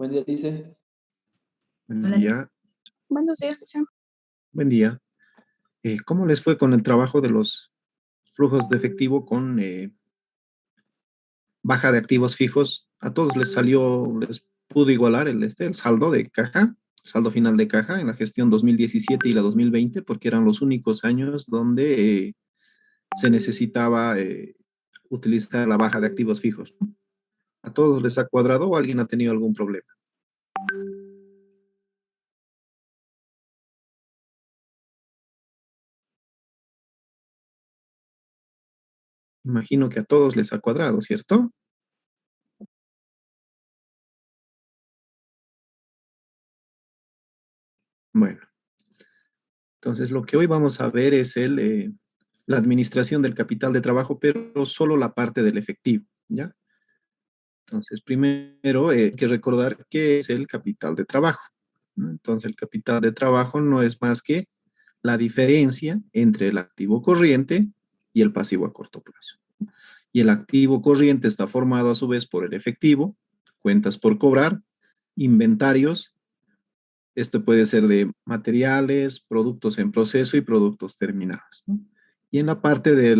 Buen día, dice. Buen Hola, día, buenos días, José. buen día. ¿Cómo les fue con el trabajo de los flujos de efectivo con baja de activos fijos? ¿A todos les salió, les pudo igualar el saldo de caja, saldo final de caja en la gestión 2017 y la 2020, porque eran los únicos años donde se necesitaba utilizar la baja de activos fijos, ¿no? ¿A todos les ha cuadrado o alguien ha tenido algún problema? Imagino que a todos les ha cuadrado, ¿cierto? Bueno, entonces lo que hoy vamos a ver es la administración del capital de trabajo, pero solo la parte del efectivo, ¿ya? Entonces, primero hay que recordar qué es el capital de trabajo, ¿no? Entonces, el capital de trabajo no es más que la diferencia entre el activo corriente y el pasivo a corto plazo. Y el activo corriente está formado a su vez por el efectivo, cuentas por cobrar, inventarios. Esto puede ser de materiales, productos en proceso y productos terminados, ¿no? Y en la parte de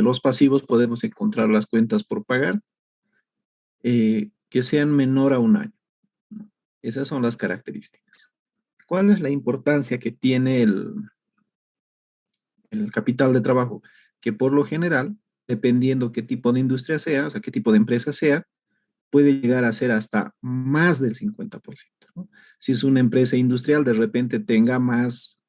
los pasivos podemos encontrar las cuentas por pagar que sean menor a un año, ¿no? Esas son las características. ¿Cuál es la importancia que tiene el capital de trabajo? Que por lo general, dependiendo qué tipo de industria sea, o sea, qué tipo de empresa sea, puede llegar a ser hasta más del 50%, ¿no? Si es una empresa industrial, de repente tenga más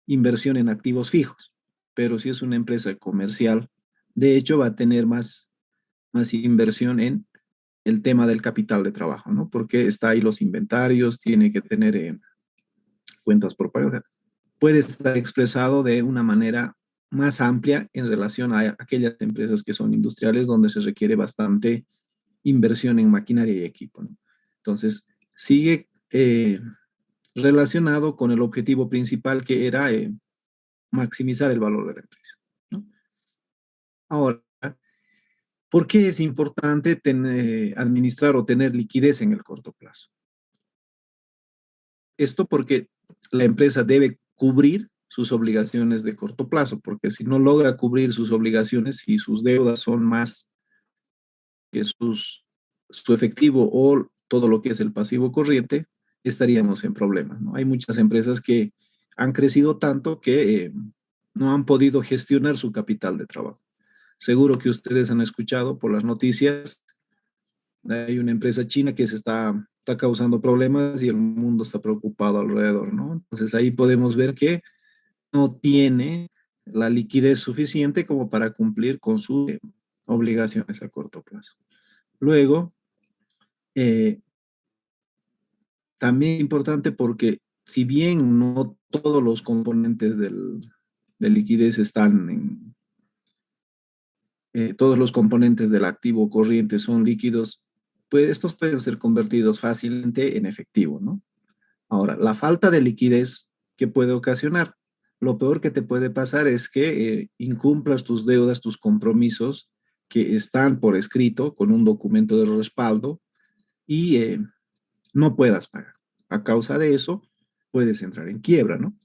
inversión en activos fijos, pero si es una empresa comercial, de hecho va a tener más inversión en el tema del capital de trabajo, ¿no? Porque está ahí los inventarios, tiene que tener cuentas por pagar. O sea, puede estar expresado de una manera más amplia en relación a aquellas empresas que son industriales donde se requiere bastante inversión en maquinaria y equipo, ¿no? Entonces, sigue relacionado con el objetivo principal que era maximizar el valor de la empresa, ¿no? Ahora, ¿por qué es importante administrar o tener liquidez en el corto plazo? Esto porque la empresa debe cubrir sus obligaciones de corto plazo, porque si no logra cubrir sus obligaciones y sus deudas son más que su efectivo o todo lo que es el pasivo corriente, estaríamos en problemas, ¿no? Hay muchas empresas que han crecido tanto que no han podido gestionar su capital de trabajo. Seguro que ustedes han escuchado por las noticias, hay una empresa china que está causando problemas y el mundo está preocupado alrededor, ¿no? Entonces ahí podemos ver que no tiene la liquidez suficiente como para cumplir con sus obligaciones a corto plazo. Luego, eh, también importante porque si bien no todos los componentes de liquidez están todos los componentes del activo corriente son líquidos, pues estos pueden ser convertidos fácilmente en efectivo, ¿no? Ahora, la falta de liquidez que puede ocasionar, lo peor que te puede pasar es que incumplas tus deudas, tus compromisos que están por escrito con un documento de respaldo y no puedas pagar. A causa de eso, puedes entrar en quiebra, ¿no?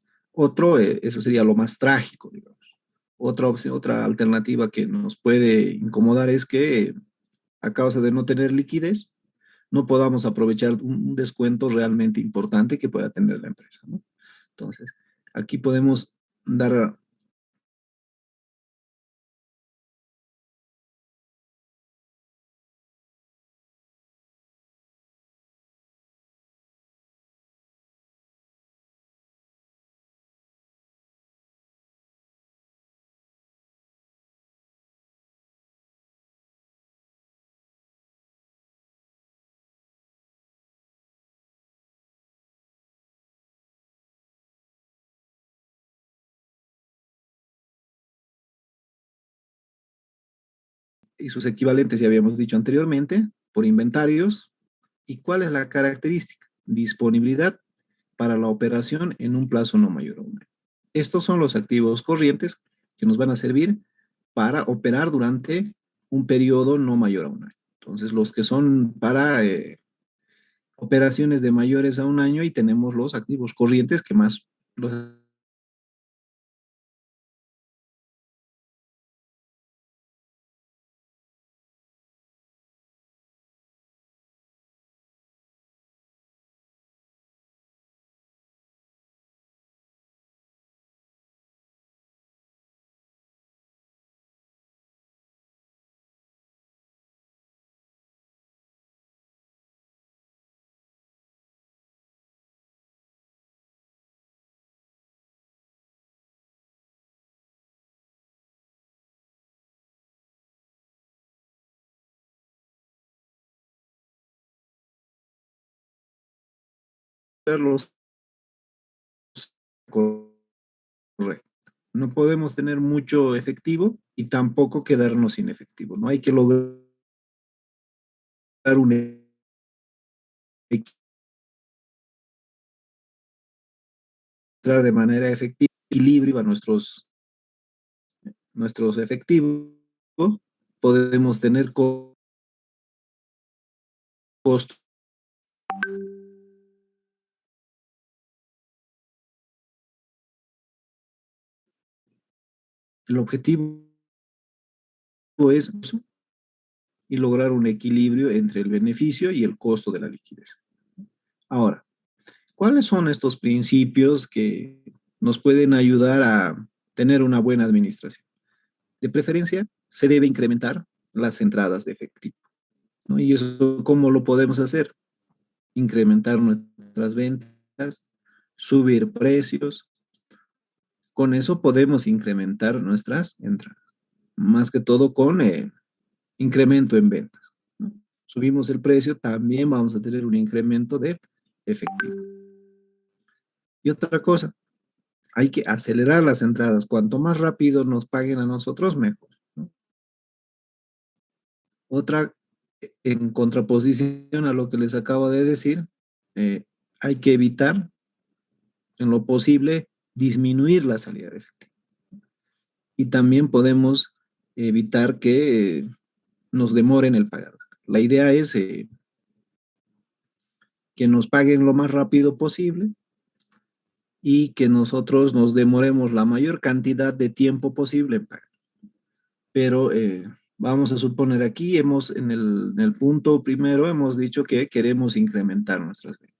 Eso sería lo más trágico, digamos. Otra opción, otra alternativa que nos puede incomodar es que a causa de no tener liquidez, no podamos aprovechar un descuento realmente importante que pueda tener la empresa, ¿no? Entonces, aquí podemos dar. Y sus equivalentes ya habíamos dicho anteriormente, por inventarios. ¿Y cuál es la característica? Disponibilidad para la operación en un plazo no mayor a un año. Estos son los activos corrientes que nos van a servir para operar durante un periodo no mayor a un año. Entonces, los que son para operaciones de mayores a un año y tenemos los activos corrientes que más los los correctos. No podemos tener mucho efectivo y tampoco quedarnos sin efectivo, ¿no? Hay que lograr un equilibrio de manera efectiva, equilibrio a nuestros efectivos, podemos tener costos. El objetivo es eso, y lograr un equilibrio entre el beneficio y el costo de la liquidez. Ahora, ¿cuáles son estos principios que nos pueden ayudar a tener una buena administración? De preferencia, se debe incrementar las entradas de efectivo, ¿no? ¿Y eso cómo lo podemos hacer? Incrementar nuestras ventas, subir precios. Con eso podemos incrementar nuestras entradas, más que todo con incremento en ventas, ¿no? Subimos el precio, también vamos a tener un incremento de efectivo. Y otra cosa, hay que acelerar las entradas. Cuanto más rápido nos paguen a nosotros, mejor, ¿no? Otra, en contraposición a lo que les acabo de decir, eh, hay que evitar, en lo posible, disminuir la salida de efectivo. Y también podemos evitar que nos demoren el pagar. La idea es que nos paguen lo más rápido posible y que nosotros nos demoremos la mayor cantidad de tiempo posible en pagar. Pero vamos a suponer aquí, en el punto primero hemos dicho que queremos incrementar nuestras ventas.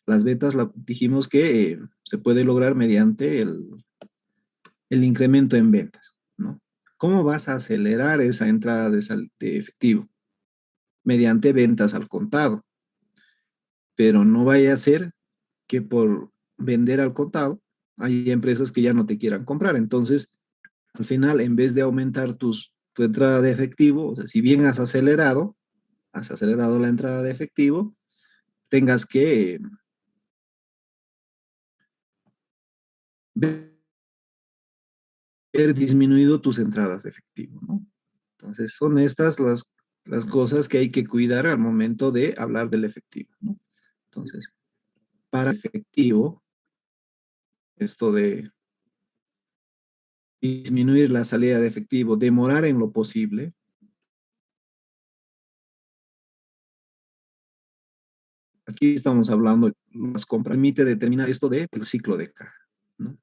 Las ventas dijimos que se puede lograr mediante el incremento en ventas, ¿no? ¿Cómo vas a acelerar esa entrada de efectivo? Mediante ventas al contado. Pero no vaya a ser que por vender al contado hay empresas que ya no te quieran comprar. Entonces, al final, en vez de aumentar tu entrada de efectivo, o sea, si bien has acelerado la entrada de efectivo, tengas que ver disminuido tus entradas de efectivo, ¿no? Entonces, son estas las cosas que hay que cuidar al momento de hablar del efectivo, ¿no? Entonces, para efectivo, esto de disminuir la salida de efectivo, demorar en lo posible. Aquí estamos hablando, las compras permite determinar esto del ciclo de caja, ¿no?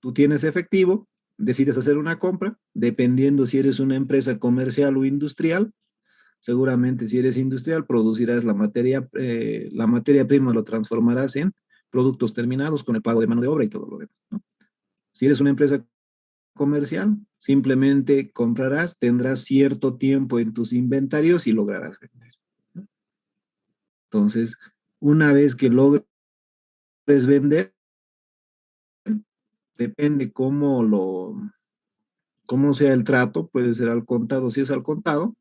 Tú tienes efectivo, decides hacer una compra, dependiendo si eres una empresa comercial o industrial, seguramente si eres industrial producirás la materia prima lo transformarás en productos terminados con el pago de mano de obra y todo lo demás, ¿no? Si eres una empresa comercial, simplemente comprarás, tendrás cierto tiempo en tus inventarios y lograrás vender, ¿no? Entonces, una vez que logres vender, depende cómo sea el trato, puede ser al contado. Si es al contado,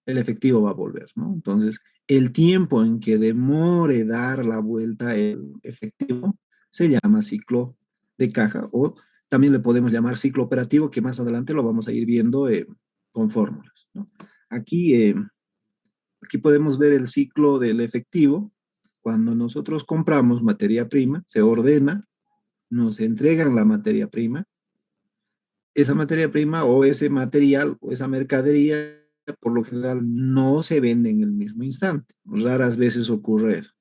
el efectivo va a volver, ¿no? Entonces, el tiempo en que demore dar la vuelta el efectivo se llama ciclo de caja o también le podemos llamar ciclo operativo, que más adelante lo vamos a ir viendo con fórmulas, ¿no? Aquí, aquí podemos ver el ciclo del efectivo. Cuando nosotros compramos materia prima, se ordena, nos entregan la materia prima. Esa materia prima o ese material o esa mercadería por lo general no se vende en el mismo instante. Raras veces ocurre eso.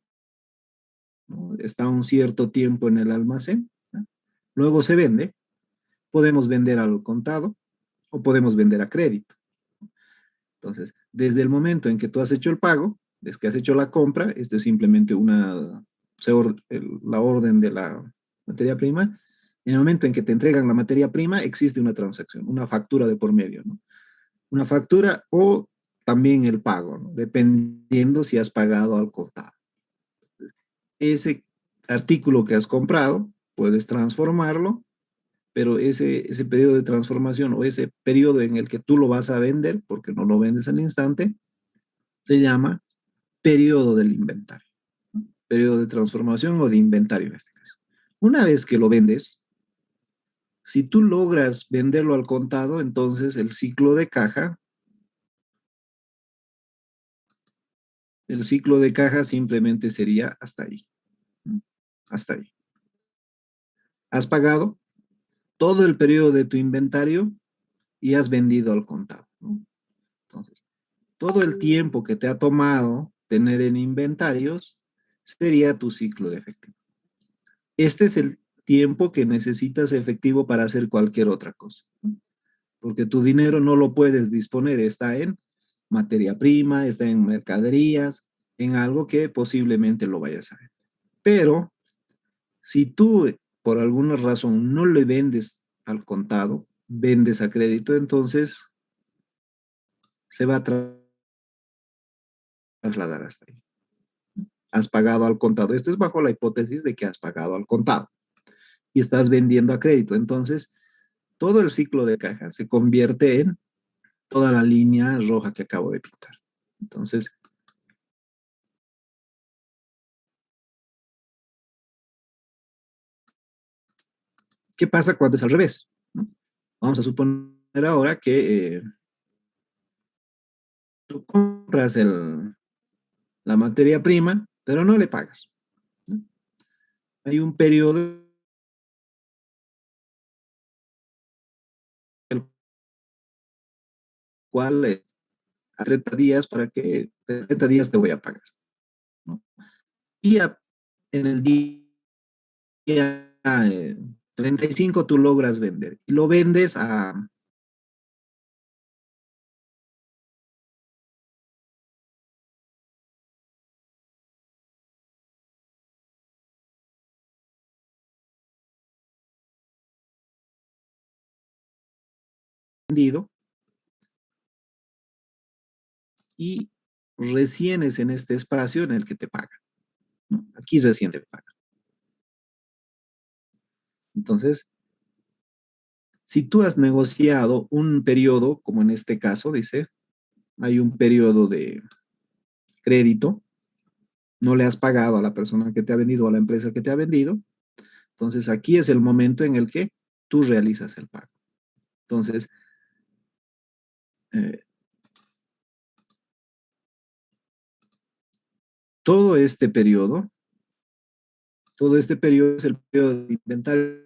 ¿no? Está un cierto tiempo en el almacén, ¿no? Luego se vende, podemos vender al contado o podemos vender a crédito. Entonces, desde el momento en que tú has hecho el pago, desde que has hecho la compra, esto es simplemente la orden de la materia prima. En el momento en que te entregan la materia prima, existe una transacción, una factura de por medio, ¿no? Una factura o también el pago, ¿no? Dependiendo si has pagado al contado. Ese artículo que has comprado, puedes transformarlo, pero ese periodo de transformación o ese periodo en el que tú lo vas a vender, porque no lo vendes al instante, se llama periodo del inventario, ¿no? Periodo de transformación o de inventario en este caso. Una vez que lo vendes, si tú logras venderlo al contado, entonces el ciclo de caja simplemente sería hasta ahí, ¿no? Hasta ahí. Has pagado todo el periodo de tu inventario y has vendido al contado, ¿no? Entonces, todo el tiempo que te ha tomado tener en inventarios sería tu ciclo de efectivo. Este es el tiempo que necesitas efectivo para hacer cualquier otra cosa, ¿no? Porque tu dinero no lo puedes disponer, está en materia prima, está en mercaderías, en algo que posiblemente lo vayas a ver. Pero si tú por alguna razón no le vendes al contado, vendes a crédito, entonces se va a trasladar hasta ahí. Has pagado al contado. Esto es bajo la hipótesis de que has pagado al contado y estás vendiendo a crédito. Entonces, todo el ciclo de caja se convierte en toda la línea roja que acabo de pintar. Entonces, ¿qué pasa cuando es al revés? ¿No? Vamos a suponer ahora que tú compras la materia prima, pero no le pagas, ¿no? Hay un periodo el cual a 30 días para que 30 días te voy a pagar, ¿no? Y en el día 35 tú logras vender y lo vendes a vendido y recién es en este espacio en el que te pagan, ¿no? Aquí recién te pagan. Entonces, si tú has negociado un periodo, como en este caso, dice, hay un periodo de crédito, no le has pagado a la persona que te ha vendido o a la empresa que te ha vendido, entonces aquí es el momento en el que tú realizas el pago. Entonces, eh, todo este periodo, todo este periodo es el periodo de inventario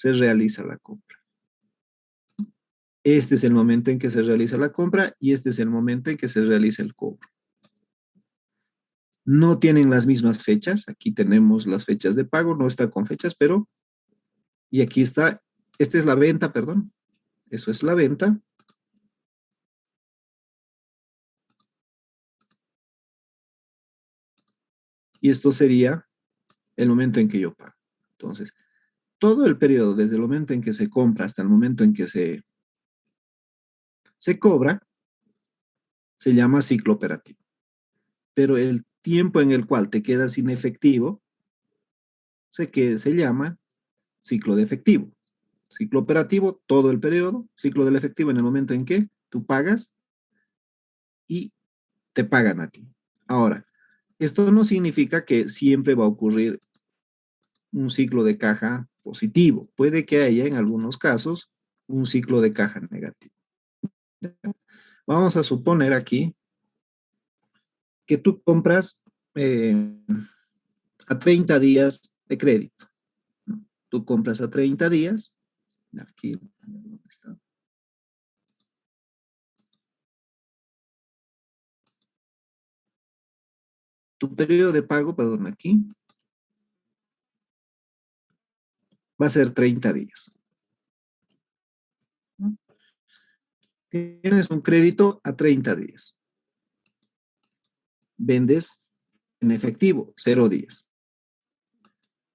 se realiza la compra. Este es el momento en que se realiza la compra y este es el momento en que se realiza el cobro. No tienen las mismas fechas. Aquí tenemos las fechas de pago, no está con fechas, pero... Y aquí está, esta es la venta, perdón. Eso es la venta. Y esto sería el momento en que yo pago. Entonces, todo el periodo, desde el momento en que se compra hasta el momento en que se cobra, se llama ciclo operativo. Pero el tiempo en el cual te quedas sin efectivo, se llama ciclo de efectivo. Ciclo operativo, todo el periodo. Ciclo del efectivo en el momento en que tú pagas y te pagan a ti. Ahora, esto no significa que siempre va a ocurrir un ciclo de caja positivo. Puede que haya en algunos casos un ciclo de caja negativo. Vamos a suponer aquí que tú compras a 30 días de crédito, ¿no? Tú compras a 30 días. Aquí, ¿dónde está? Tu periodo de pago, perdón, aquí, va a ser 30 días. ¿No? Tienes un crédito a 30 días. Vendes en efectivo, 0 días.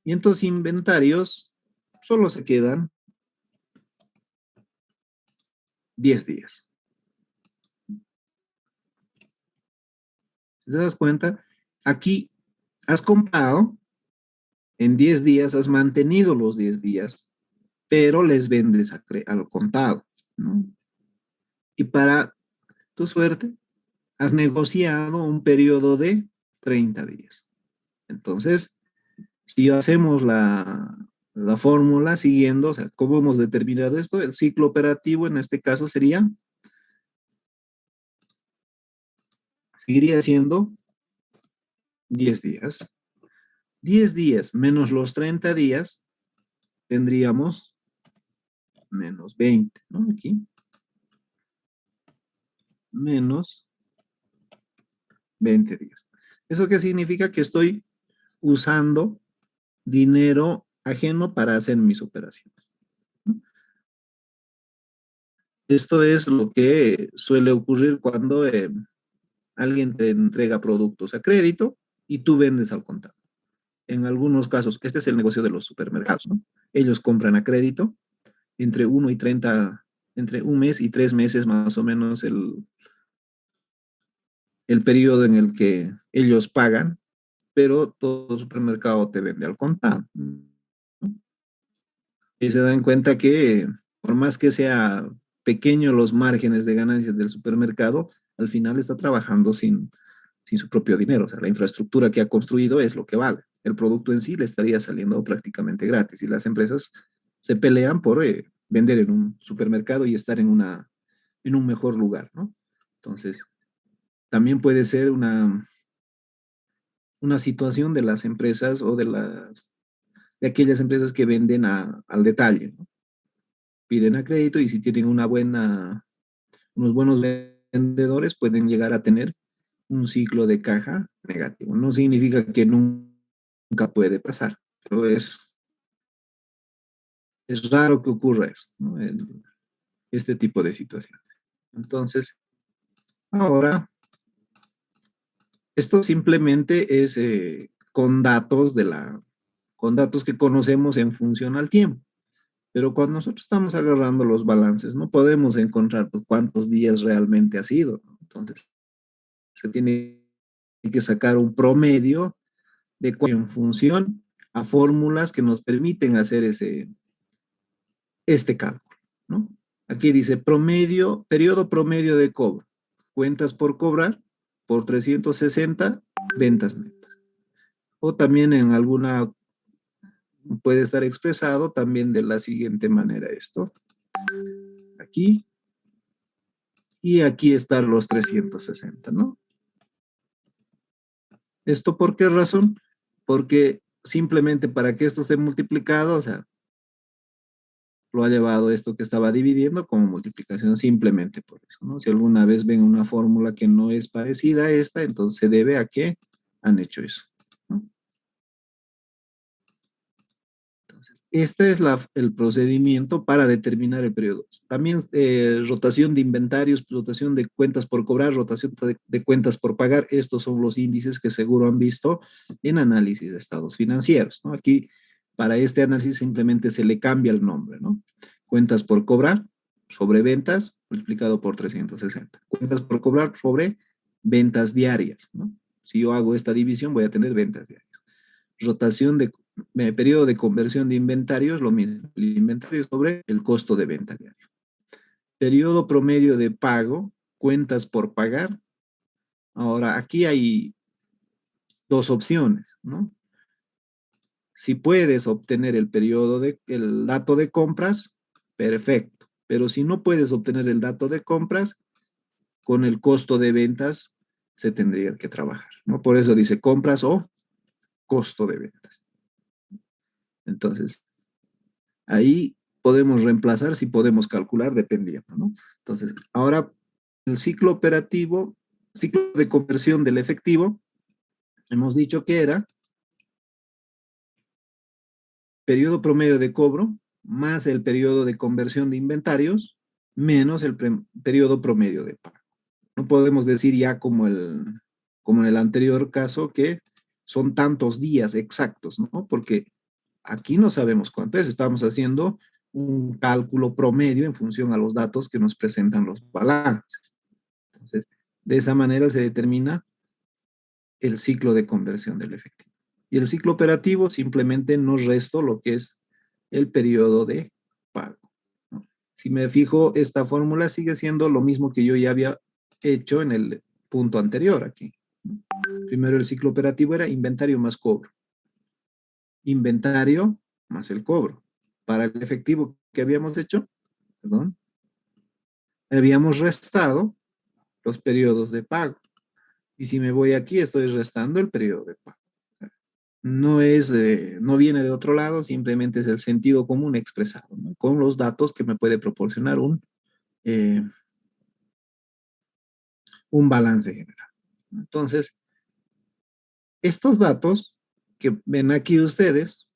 Y en tus inventarios solo se quedan 10 días. ¿Te das cuenta? Aquí has comprado, en 10 días has mantenido los 10 días, pero les vendes al contado, ¿no? Y para tu suerte, has negociado un periodo de 30 días. Entonces, si hacemos la fórmula siguiendo, o sea, ¿cómo hemos determinado esto? El ciclo operativo en este caso seguiría siendo 10 días. 10 días menos los 30 días, tendríamos menos 20, ¿no? Aquí. Menos 20 días. ¿Eso qué significa? Que estoy usando dinero ajeno para hacer mis operaciones. Esto es lo que suele ocurrir cuando alguien te entrega productos a crédito y tú vendes al contado. En algunos casos, este es el negocio de los supermercados, ¿no? Ellos compran a crédito entre 1 y 30, entre un mes y 3 meses más o menos el periodo en el que ellos pagan, pero todo supermercado te vende al contado, ¿no? Y se dan cuenta que por más que sea pequeño los márgenes de ganancias del supermercado, al final está trabajando sin su propio dinero. O sea, la infraestructura que ha construido es lo que vale. El producto en sí le estaría saliendo prácticamente gratis y las empresas se pelean por vender en un supermercado y estar en un mejor lugar, ¿no? Entonces, también puede ser una situación de las empresas o de aquellas empresas que venden al detalle, ¿no? Piden a crédito y si tienen unos buenos vendedores pueden llegar a tener un ciclo de caja negativo. No significa que nunca puede pasar, pero es raro que ocurra eso, ¿no? Este tipo de situaciones. Entonces, ahora, esto simplemente es con datos que conocemos en función al tiempo. Pero cuando nosotros estamos agarrando los balances, no podemos encontrar pues, cuántos días realmente ha sido, ¿no? Entonces, se tiene que sacar un promedio en función a fórmulas que nos permiten hacer este cálculo, ¿no? Aquí dice promedio, periodo promedio de cobro, cuentas por cobrar por 360 ventas netas. O también en alguna, puede estar expresado también de la siguiente manera esto. Aquí. Y aquí están los 360, ¿no? ¿Esto por qué razón? Porque simplemente para que esto esté multiplicado, o sea, lo ha llevado esto que estaba dividiendo como multiplicación simplemente por eso, ¿no? Si alguna vez ven una fórmula que no es parecida a esta, entonces se debe a que han hecho eso, ¿no? Entonces, este es el procedimiento para determinar el periodo. También rotación de inventarios, rotación de cuentas por cobrar, rotación de cuentas por pagar. Estos son los índices que seguro han visto en análisis de estados financieros, ¿no? Aquí, para este análisis simplemente se le cambia el nombre, ¿no? Cuentas por cobrar sobre ventas multiplicado por 360. Cuentas por cobrar sobre ventas diarias, ¿no? Si yo hago esta división, voy a tener ventas diarias. Rotación de periodo de conversión de inventarios, lo mismo, el inventario sobre el costo de venta diario. Periodo promedio de pago, cuentas por pagar. Ahora, aquí hay dos opciones, ¿no? Si puedes obtener el dato de compras, perfecto. Pero si no puedes obtener el dato de compras, con el costo de ventas se tendría que trabajar, ¿no? Por eso dice compras o costo de ventas. Entonces, ahí podemos reemplazar si podemos calcular dependiendo, ¿no? Entonces, ahora el ciclo operativo, ciclo de conversión del efectivo, hemos dicho que era periodo promedio de cobro más el periodo de conversión de inventarios menos el periodo promedio de pago. No podemos decir ya como en el anterior caso que son tantos días exactos, ¿no? Porque aquí no sabemos cuánto es, estamos haciendo un cálculo promedio en función a los datos que nos presentan los balances. Entonces, de esa manera se determina el ciclo de conversión del efectivo. Y el ciclo operativo simplemente nos resto lo que es el periodo de pago, ¿no? Si me fijo, esta fórmula sigue siendo lo mismo que yo ya había hecho en el punto anterior aquí, ¿no? Primero el ciclo operativo era inventario más cobro. Inventario más el cobro. Para el efectivo que habíamos hecho, perdón, habíamos restado los periodos de pago. Y si me voy aquí, estoy restando el periodo de pago. No viene de otro lado, simplemente es el sentido común expresado, ¿no? Con los datos que me puede proporcionar eh, un balance general. Entonces, estos datos que ven aquí ustedes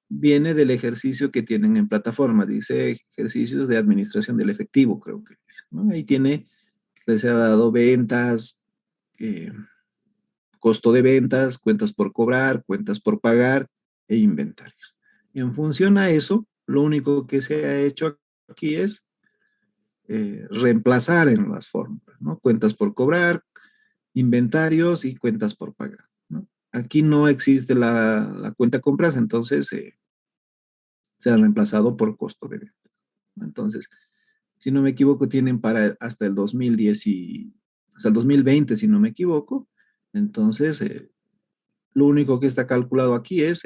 viene del ejercicio que tienen en plataforma, dice ejercicios de administración del efectivo, creo que es, ¿no? Ahí tiene, les ha dado ventas, eh, costo de ventas, cuentas por cobrar, cuentas por pagar e inventarios. Y en función a eso, lo único que se ha hecho aquí es reemplazar en las fórmulas, ¿no? Cuentas por cobrar, inventarios y cuentas por pagar, ¿no? Aquí no existe la cuenta compras, entonces se ha reemplazado por costo de ventas. Entonces, si no me equivoco, tienen para hasta el 2010 hasta el 2020, si no me equivoco. Entonces, lo único que está calculado aquí es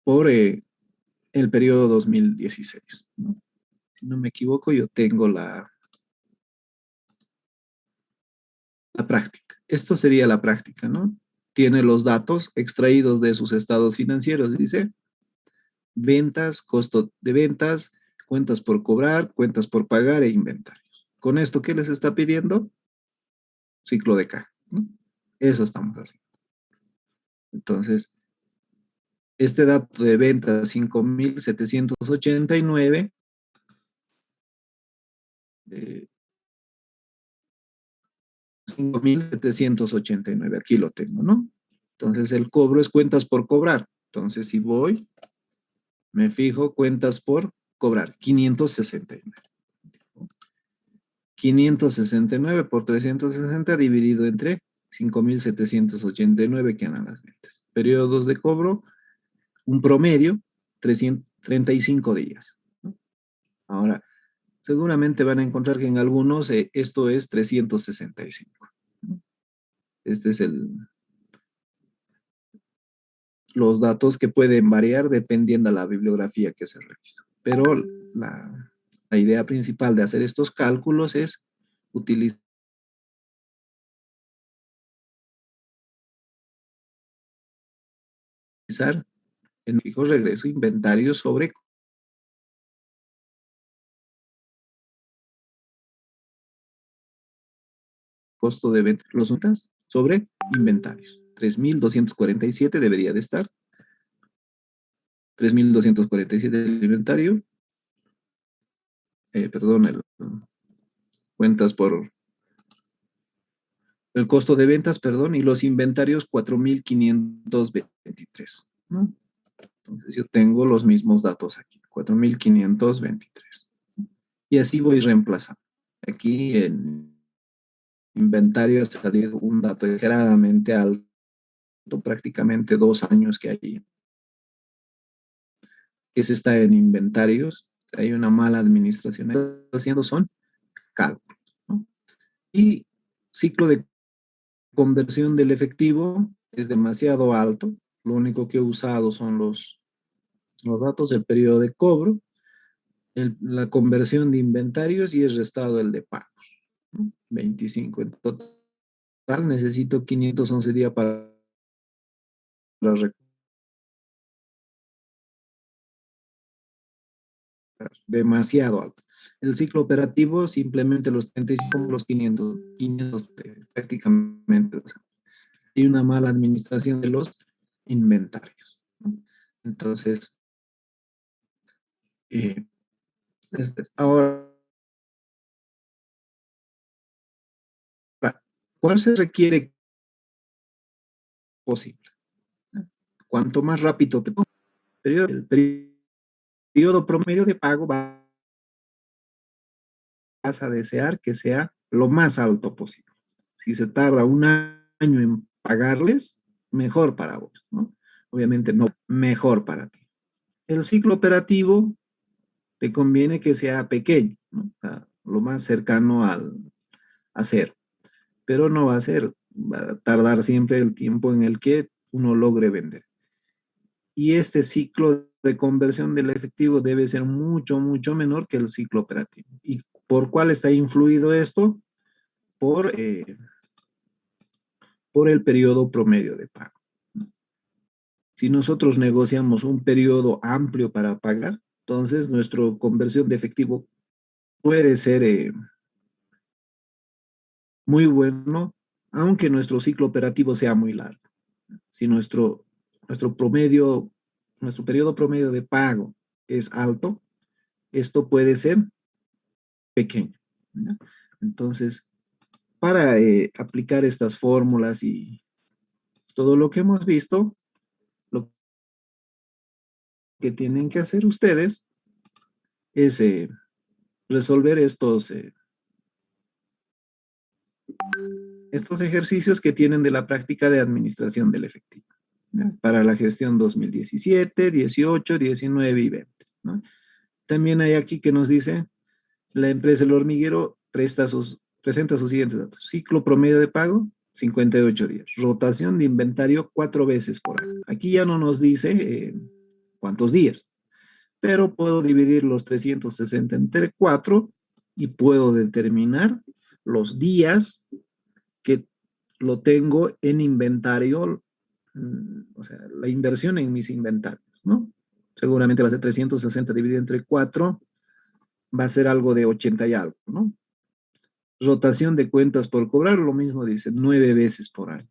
por el periodo 2016, ¿no? Si no me equivoco, yo tengo la práctica. Esto sería la práctica, ¿no? Tiene los datos extraídos de sus estados financieros, dice ventas, costo de ventas, cuentas por cobrar, cuentas por pagar e inventarios. Con esto, ¿qué les está pidiendo? Ciclo de caja, ¿no? Eso estamos haciendo. Entonces, este dato de ventas 5,789 eh, 5,789, aquí lo tengo, ¿no? Entonces, el cobro es cuentas por cobrar. Entonces, si voy, me fijo cuentas por cobrar, 569. 569 por 360 dividido entre 5,789 que eran las ventas. Periodos de cobro, un promedio, 335 días, ¿no? Ahora, seguramente van a encontrar que en algunos esto es 365, ¿no? Este es los datos que pueden variar dependiendo de la bibliografía que se revisa. Pero la idea principal de hacer estos cálculos es utilizar en fijo regreso inventario sobre costo de venta, los untas sobre inventarios. 3.247 debería de estar. 3.247 del inventario. Perdón, cuentas por el costo de ventas, perdón, y los inventarios 4.523, ¿no? Entonces yo tengo los mismos datos aquí, 4.523. Y así voy reemplazando. Aquí en inventario ha salido un dato exageradamente alto, prácticamente 2 años que hay. Que se está en inventarios, hay una mala administración. Lo que están haciendo son cálculos, ¿no? Y ciclo de conversión del efectivo es demasiado alto. Lo único que he usado son los datos del periodo de cobro, la conversión de inventarios y el restado el de pagos, ¿no? 25 en total. Necesito 511 días para demasiado alto. El ciclo operativo simplemente los 35, los 500 prácticamente. O sea, y una mala administración de los inventarios, ¿no? Entonces, eh, ahora, ¿cuál se requiere posible? Cuanto más rápido te pongo, el periodo promedio de pago vas a desear que sea lo más alto posible. Si se tarda un año en pagarles, mejor para vos, ¿no? Obviamente no, mejor para ti. El ciclo operativo te conviene que sea pequeño, ¿no? O sea, lo más cercano a cero, pero no va a ser, va a tardar siempre el tiempo en el que uno logre vender. Y este ciclo de conversión del efectivo debe ser mucho, mucho menor que el ciclo operativo. ¿Y por cuál está influido esto? Por el periodo promedio de pago. Si nosotros negociamos un periodo amplio para pagar, entonces nuestra conversión de efectivo puede ser muy bueno, aunque nuestro ciclo operativo sea muy largo. Si nuestro promedio, nuestro periodo promedio de pago es alto, esto puede ser pequeño, ¿no? Entonces, para aplicar estas fórmulas y todo lo que hemos visto, lo que tienen que hacer ustedes es resolver estos ejercicios que tienen de la práctica de administración del efectivo, ¿no? Para la gestión 2017, 18, 19 y 20, ¿no? También hay aquí que nos dice, la empresa El Hormiguero presenta sus siguientes datos. Ciclo promedio de pago, 58 días. Rotación de inventario 4 veces por año. Aquí ya no nos dice cuántos días, pero puedo dividir los 360 entre 4 y puedo determinar los días que lo tengo en inventario, o sea, la inversión en mis inventarios, ¿no? Seguramente va a ser 360 dividido entre 4, va a ser algo de 80 y algo, ¿no? Rotación de cuentas por cobrar, lo mismo dice, 9 veces por año.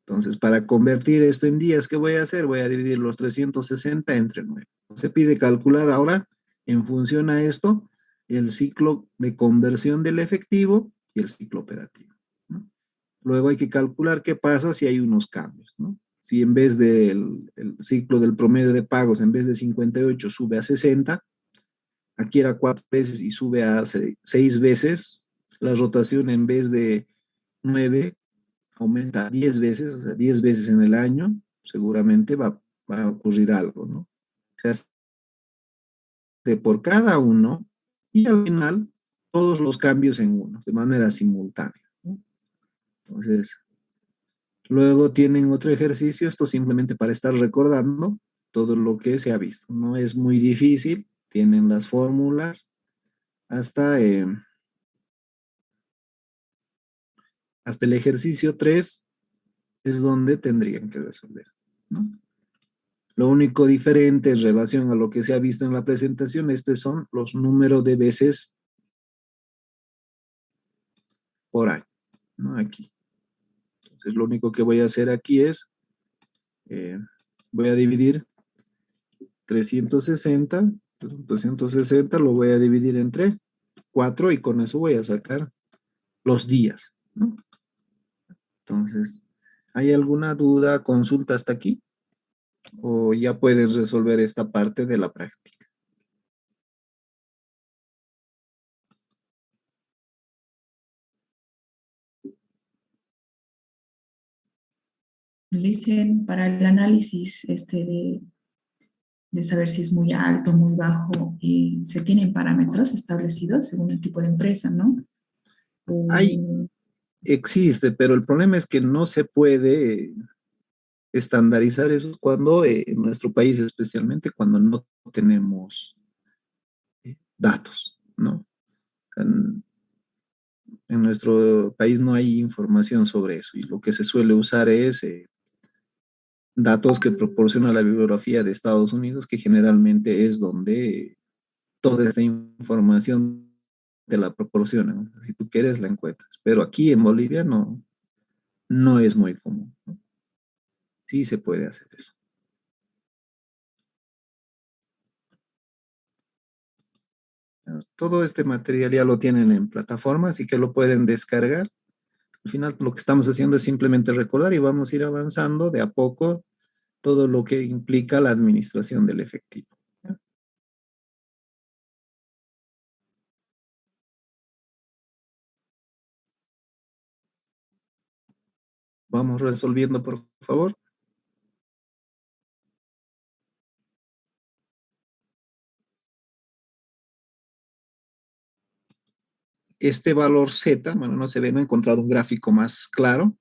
Entonces, para convertir esto en días, ¿qué voy a hacer? Voy a dividir los 360 entre 9. Se pide calcular ahora, en función a esto, el ciclo de conversión del efectivo y el ciclo operativo, ¿no? Luego hay que calcular qué pasa si hay unos cambios, ¿no? Si en vez del el ciclo del promedio de pagos, en vez de 58 sube a 60, aquí era 4 veces y sube a 6 veces, la rotación en vez de 9 aumenta 10 veces, o sea, 10 veces en el año, seguramente va a ocurrir algo, ¿no? Se hace por cada uno y al final todos los cambios en uno, de manera simultánea, ¿no? Entonces, luego tienen otro ejercicio, esto simplemente para estar recordando todo lo que se ha visto. No es muy difícil, tienen las fórmulas hasta, hasta el ejercicio 3 es donde tendrían que resolver, ¿no? Lo único diferente en relación a lo que se ha visto en la presentación, estos son los números de veces por año, ¿no? Aquí. Entonces, lo único que voy a hacer aquí es, eh, voy a dividir 360, 260 lo voy a dividir entre 4 y con eso voy a sacar los días, ¿no? Entonces, ¿hay alguna duda, consulta hasta aquí? ¿O ya puedes resolver esta parte de la práctica? Le dicen para el análisis de saber si es muy alto, muy bajo, se tienen parámetros establecidos según el tipo de empresa, ¿no? Hay, O- existe, pero el problema es que no se puede estandarizar eso cuando, en nuestro país especialmente, cuando no tenemos datos, ¿no? En nuestro país no hay información sobre eso y lo que se suele usar es datos que proporciona la bibliografía de Estados Unidos, que generalmente es donde toda esta información te la proporcionan. Si tú quieres, la encuentras. Pero aquí en Bolivia no, no es muy común, ¿no? Sí se puede hacer eso. Todo este material ya lo tienen en plataforma, así que lo pueden descargar. Al final lo que estamos haciendo es simplemente recordar y vamos a ir avanzando de a poco todo lo que implica la administración del efectivo. Vamos resolviendo, por favor. Este valor Z, bueno, no se ve, no he encontrado un gráfico más claro,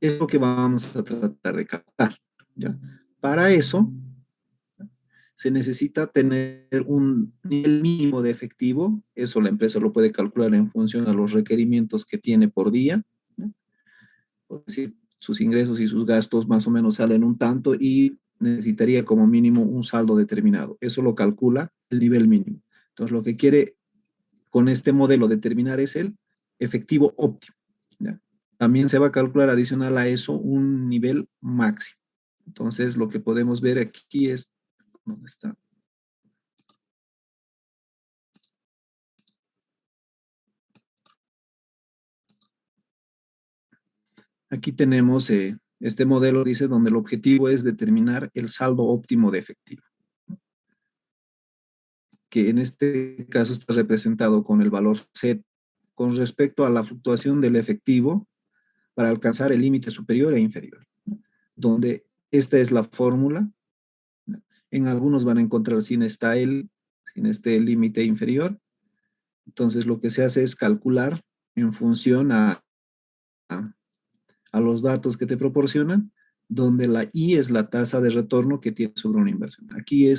es lo que vamos a tratar de calcular, ¿ya? Para eso, se necesita tener un nivel mínimo de efectivo, eso la empresa lo puede calcular en función a los requerimientos que tiene por día, ¿no? Es decir, sus ingresos y sus gastos más o menos salen un tanto y necesitaría como mínimo un saldo determinado. Eso lo calcula el nivel mínimo. Entonces, lo que quiere con este modelo determinar es el efectivo óptimo, ¿ya? También se va a calcular adicional a eso un nivel máximo. Entonces, lo que podemos ver aquí es, ¿dónde está? Aquí tenemos este modelo, dice, donde el objetivo es determinar el saldo óptimo de efectivo, que en este caso está representado con el valor Z con respecto a la fluctuación del efectivo para alcanzar el límite superior e inferior, ¿no? Donde esta es la fórmula. En algunos van a encontrar sin este límite inferior. Entonces lo que se hace es calcular en función a, a los datos que te proporcionan, donde la I es la tasa de retorno que tienes sobre una inversión. Aquí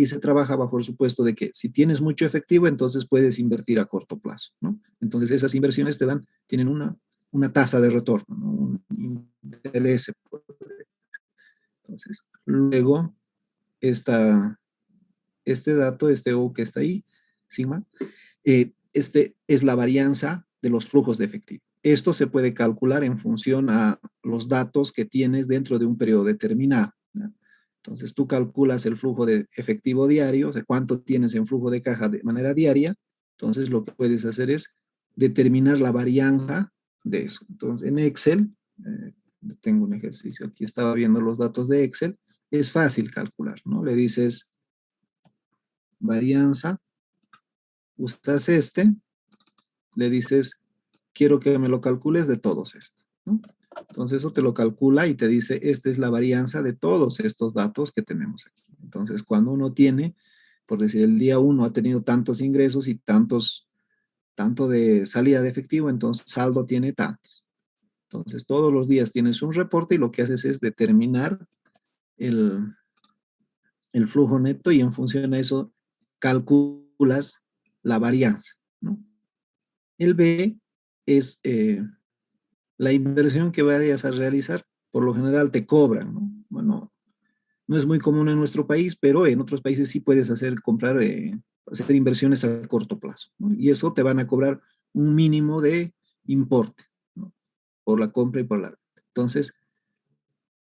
se trabaja bajo el supuesto de que si tienes mucho efectivo, entonces puedes invertir a corto plazo, ¿no? Entonces esas inversiones tienen una tasa de retorno, ¿no? Un interés. Entonces, luego, este dato, este O que está ahí, sigma, este es la varianza de los flujos de efectivo. Esto se puede calcular en función a los datos que tienes dentro de un periodo determinado, ¿no? Entonces tú calculas el flujo de efectivo diario, o sea, cuánto tienes en flujo de caja de manera diaria. Entonces lo que puedes hacer es determinar la varianza de eso. Entonces en Excel, tengo un ejercicio aquí, estaba viendo los datos de Excel, es fácil calcular, ¿no? Le dices varianza, usas le dices, quiero que me lo calcules de todos estos, ¿no? Entonces eso te lo calcula y te dice, esta es la varianza de todos estos datos que tenemos aquí. Entonces cuando uno tiene, por decir, el día uno ha tenido tantos ingresos y tanto de salida de efectivo, entonces saldo tiene tantos. Entonces todos los días tienes un reporte y lo que haces es determinar el, el flujo neto y en función a eso calculas la varianza, ¿no? El B es la inversión que vayas a realizar. Por lo general te cobran, ¿no? Bueno, No es muy común en nuestro país, pero en otros países sí puedes hacer inversiones a corto plazo, ¿no? Y eso te van a cobrar un mínimo de importe, ¿no? Por la compra y por la venta. Entonces,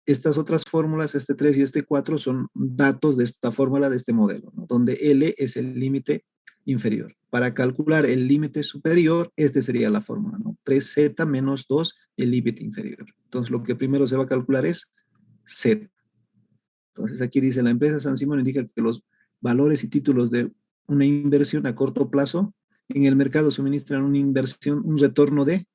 estas otras fórmulas, este 3 y este 4, son datos de esta fórmula, de este modelo, ¿no? Donde L es el límite inferior. Para calcular el límite superior, este sería la fórmula, ¿no? 3Z menos 2, el límite inferior. Entonces, lo que primero se va a calcular es Z. Entonces, aquí dice, la empresa San Simón indica que los valores y títulos de una inversión a corto plazo en el mercado suministran una inversión, un retorno de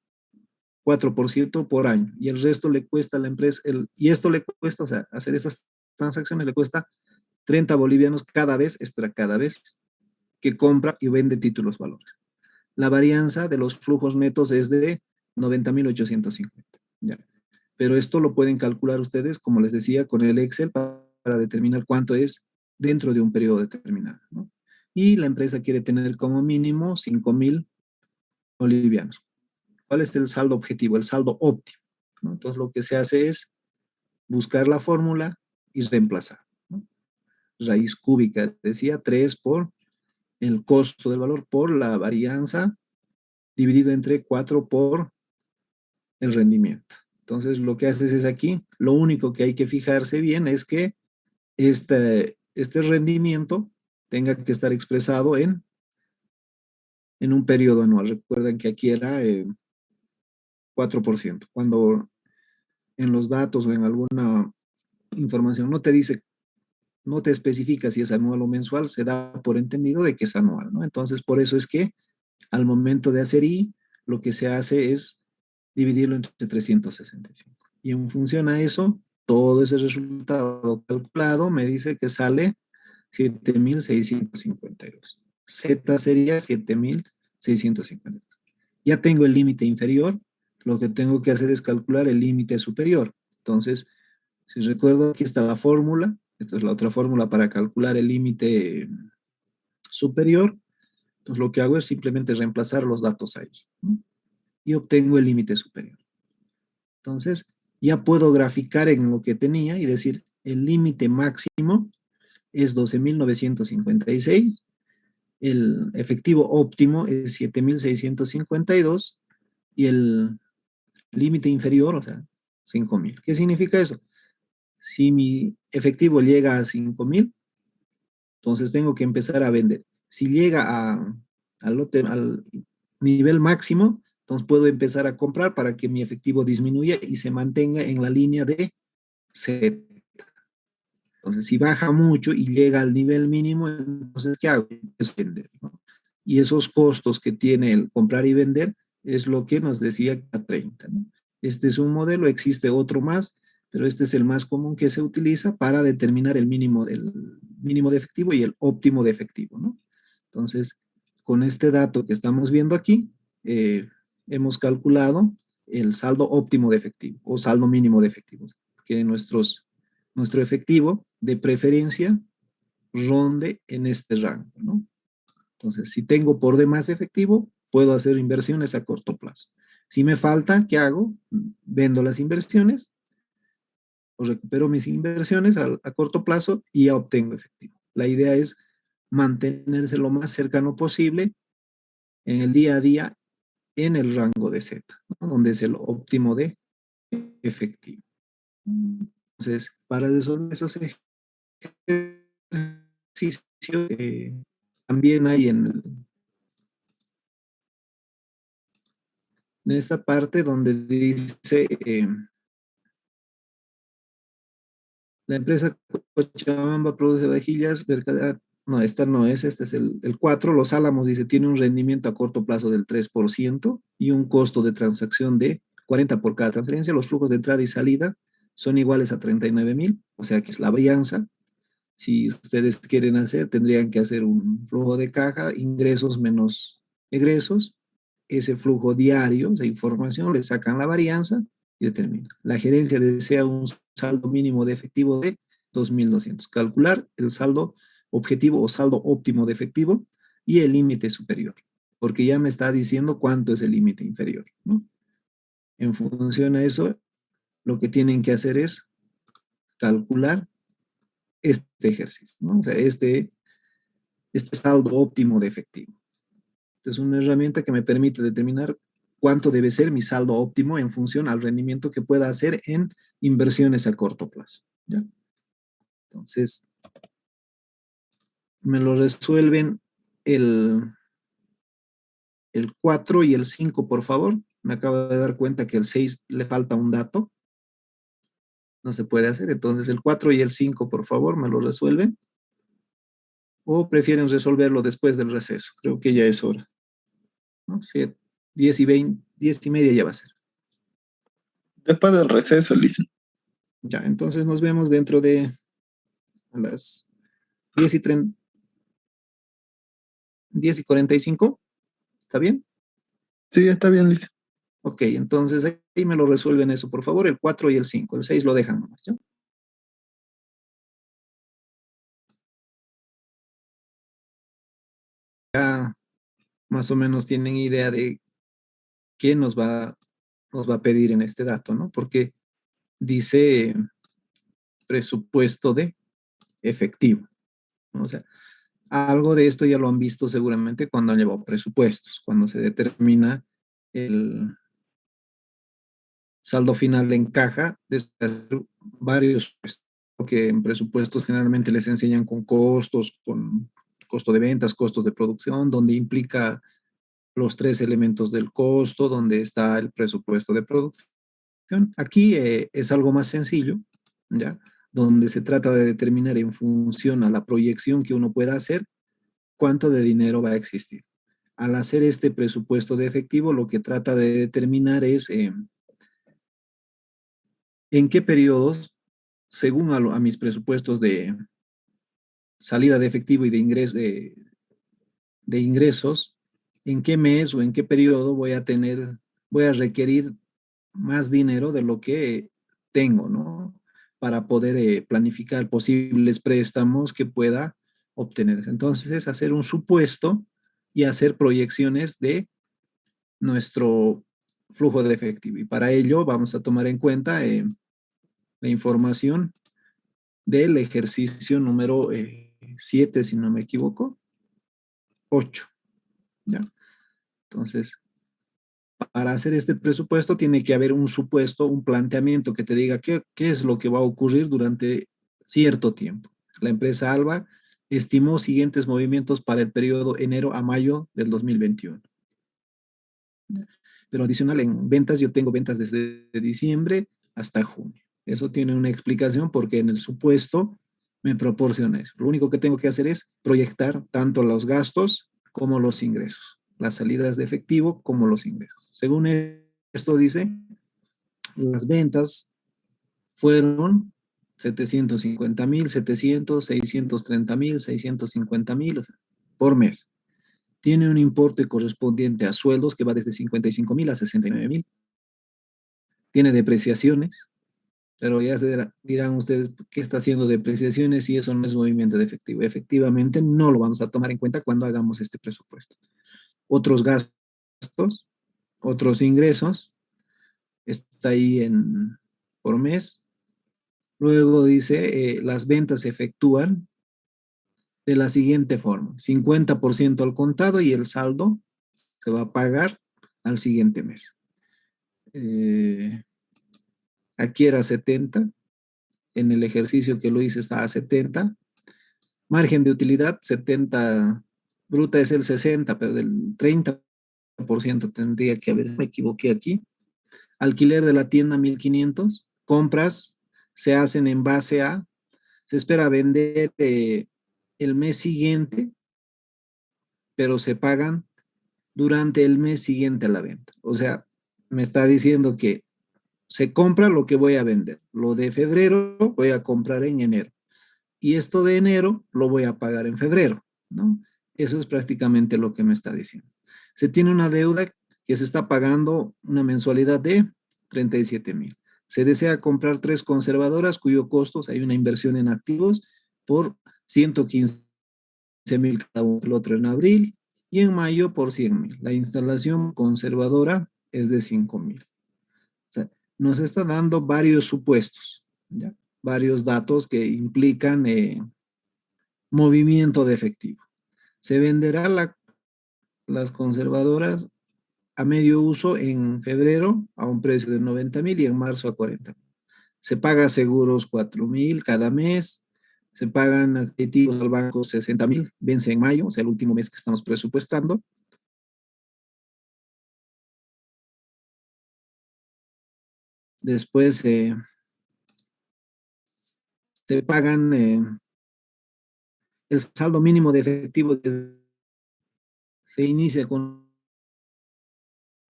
4% por año, y el resto le cuesta a la empresa, y esto le cuesta, o sea, hacer esas transacciones le cuesta 30 bolivianos cada vez que compra y vende títulos valores. La varianza de los flujos netos es de 90.850. ¿Ya? Pero esto lo pueden calcular ustedes, como les decía, con el Excel para determinar cuánto es dentro de un periodo determinado, ¿no? Y la empresa quiere tener como mínimo 5.000 bolivianos. ¿Cuál es el saldo objetivo? El saldo óptimo, ¿no? Entonces lo que se hace es buscar la fórmula y reemplazar, ¿no? Raíz cúbica, decía, 3 por el costo del valor por la varianza dividido entre 4 por el rendimiento. Entonces lo que haces es aquí, lo único que hay que fijarse bien es que este rendimiento tenga que estar expresado en un periodo anual. Recuerden que aquí era 4%. Cuando en los datos o en alguna información no te dice, no te especifica si es anual o mensual, se da por entendido de que es anual, ¿no? Entonces, por eso es que al momento de hacer I, lo que se hace es dividirlo entre 365. Y en función a eso, todo ese resultado calculado me dice que sale 7.652. Z sería 7.652. Ya tengo el límite inferior, lo que tengo que hacer es calcular el límite superior. Entonces, si recuerdo, aquí está la fórmula. Esta es la otra fórmula para calcular el límite superior. Entonces, lo que hago es simplemente reemplazar los datos ahí, ¿no? Y obtengo el límite superior. Entonces, ya puedo graficar en lo que tenía y decir, el límite máximo es 12.956, el efectivo óptimo es 7.652 y el límite inferior, o sea, 5.000. ¿Qué significa eso? Si mi efectivo llega a 5.000, entonces tengo que empezar a vender. Si llega al nivel máximo, entonces puedo empezar a comprar para que mi efectivo disminuya y se mantenga en la línea de Z. Entonces, si baja mucho y llega al nivel mínimo, entonces, ¿qué hago? Es vender, ¿no? Y esos costos que tiene el comprar y vender es lo que nos decía a 30, ¿no? Este es un modelo, existe otro más, pero este es el más común que se utiliza para determinar el mínimo de efectivo y el óptimo de efectivo, ¿no? Entonces, con este dato que estamos viendo aquí, hemos calculado el saldo óptimo de efectivo o saldo mínimo de efectivo, que nuestro efectivo de preferencia ronde en este rango, ¿no? Entonces, si tengo por demás efectivo, puedo hacer inversiones a corto plazo. Si me falta, ¿qué hago? Vendo las inversiones o recupero mis inversiones a corto plazo y ya obtengo efectivo. La idea es mantenerse lo más cercano posible en el día a día en el rango de Z, ¿no? Donde es el óptimo de efectivo. Entonces, para resolver esos ejercicios, también hay en esta parte donde dice la empresa Cochabamba produce vajillas, no, esta no es, este es el 4. Los Álamos dice tiene un rendimiento a corto plazo del 3% y un costo de transacción de 40 por cada transferencia. Los flujos de entrada y salida son iguales a 39.000, o sea que es la varianza. Si ustedes quieren hacer, tendrían que hacer un flujo de caja, ingresos menos egresos, ese flujo diario de información, le sacan la varianza y determinan. La gerencia desea un saldo mínimo de efectivo de 2.200. Calcular el saldo objetivo o saldo óptimo de efectivo y el límite superior, porque ya me está diciendo cuánto es el límite inferior, ¿no? En función a eso, lo que tienen que hacer es calcular este ejercicio, ¿no? O sea, este saldo óptimo de efectivo. Es una herramienta que me permite determinar cuánto debe ser mi saldo óptimo en función al rendimiento que pueda hacer en inversiones a corto plazo, ¿ya? Entonces, me lo resuelven el, el 4 y el 5, por favor. Me acabo de dar cuenta que el 6 le falta un dato. No se puede hacer. Entonces, el 4 y el 5, por favor, me lo resuelven. ¿O prefieren resolverlo después del receso? Creo que ya es hora, ¿no? 10 y 20, 10 y media ya va a ser. Después del receso, Lisa. Ya, entonces nos vemos dentro de a las 10 y 30, 10 y 45. ¿Está bien? Sí, está bien, Lisa. Ok, entonces ahí me lo resuelven eso, por favor, el 4 y el 5. El 6 lo dejan nomás, ¿ya? Ya más o menos tienen idea de qué nos va a pedir en este dato, ¿no? Porque dice presupuesto de efectivo, ¿no? O sea, algo de esto ya lo han visto seguramente cuando han llevado presupuestos, cuando se determina el saldo final en caja de varios, que en presupuestos generalmente les enseñan con costos, con costo de ventas, costos de producción, donde implica los tres elementos del costo, donde está el presupuesto de producción. Aquí es algo más sencillo, ¿ya? Donde se trata de determinar en función a la proyección que uno pueda hacer, cuánto de dinero va a existir. Al hacer este presupuesto de efectivo, lo que trata de determinar es en qué periodos, según a mis presupuestos de salida de efectivo y de ingresos, en qué mes o en qué periodo voy a requerir más dinero de lo que tengo, ¿no? Para poder planificar posibles préstamos que pueda obtener. Entonces, es hacer un supuesto y hacer proyecciones de nuestro flujo de efectivo. Y para ello vamos a tomar en cuenta la información del ejercicio número 7, si no me equivoco, 8, ¿ya? Entonces, para hacer este presupuesto tiene que haber un supuesto, un planteamiento que te diga qué es lo que va a ocurrir durante cierto tiempo. La empresa Alba estimó siguientes movimientos para el periodo enero a mayo del 2021. Pero adicional en ventas, yo tengo ventas desde diciembre hasta junio. Eso tiene una explicación porque en el supuesto me proporciona eso. Lo único que tengo que hacer es proyectar tanto los gastos como los ingresos, las salidas de efectivo como los ingresos. Según esto dice, las ventas fueron 750,000, 700, 630,000, 650,000, o sea, por mes. Tiene un importe correspondiente a sueldos que va desde 55,000 a 69,000. Tiene depreciaciones, pero ya se dirán ustedes qué está haciendo depreciaciones y eso no es movimiento de efectivo. Efectivamente, no lo vamos a tomar en cuenta cuando hagamos este presupuesto. Otros gastos, otros ingresos, está ahí por mes. Luego dice, las ventas se efectúan de la siguiente forma: 50% al contado y el saldo se va a pagar al siguiente mes. Aquí era 70, en el ejercicio que lo hice estaba a 70. Margen de utilidad 70, bruta es el 60, pero del 30% tendría que haber, me equivoqué aquí. Alquiler de la tienda 1,500. Compras se hacen en base a, se espera vender el mes siguiente, pero se pagan durante el mes siguiente a la venta. O sea, me está diciendo que se compra lo que voy a vender. Lo de febrero voy a comprar en enero. Y esto de enero lo voy a pagar en febrero, ¿no? Eso es prácticamente lo que me está diciendo. Se tiene una deuda que se está pagando una mensualidad de 37,000. Se desea comprar 3 conservadoras cuyo costo, hay una inversión en activos por 115,000 cada uno, el otro en abril, y en mayo por 100,000. La instalación conservadora es de 5,000. O sea, nos está dando varios supuestos, ¿ya? varios datos que implican movimiento de efectivo. Se venderá las conservadoras a medio uso en febrero a un precio de 90,000 y en marzo a 40,000. Se paga seguros 4,000 cada mes, se pagan activos al banco 60,000, vence en mayo, o sea, el último mes que estamos presupuestando. Después se pagan el saldo mínimo de efectivo que se inicia con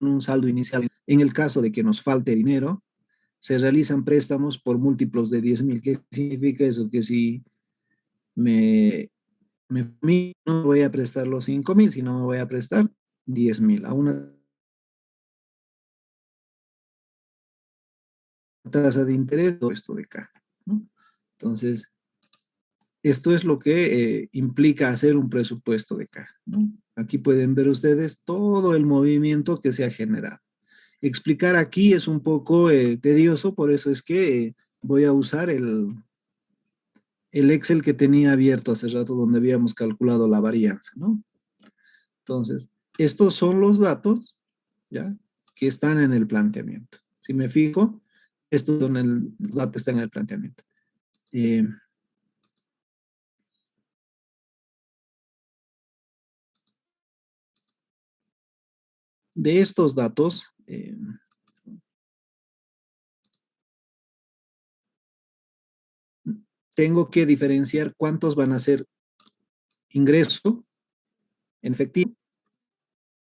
un saldo inicial. En el caso de que nos falte dinero, se realizan préstamos por múltiplos de 10,000. ¿Qué significa eso? Que si no voy a prestar los 5,000, sino me voy a prestar 10,000 a una tasa de interés, todo esto de acá, ¿no? Entonces, esto es lo que implica hacer un presupuesto de caja, ¿no? Aquí pueden ver ustedes todo el movimiento que se ha generado. Explicar aquí es un poco tedioso, por eso es que voy a usar el Excel que tenía abierto hace rato donde habíamos calculado la varianza, ¿no? Entonces, estos son los datos, ¿ya? Que están en el planteamiento. Si me fijo, estos son los datos que están en el planteamiento. De estos datos, tengo que diferenciar cuántos van a ser ingreso en efectivo,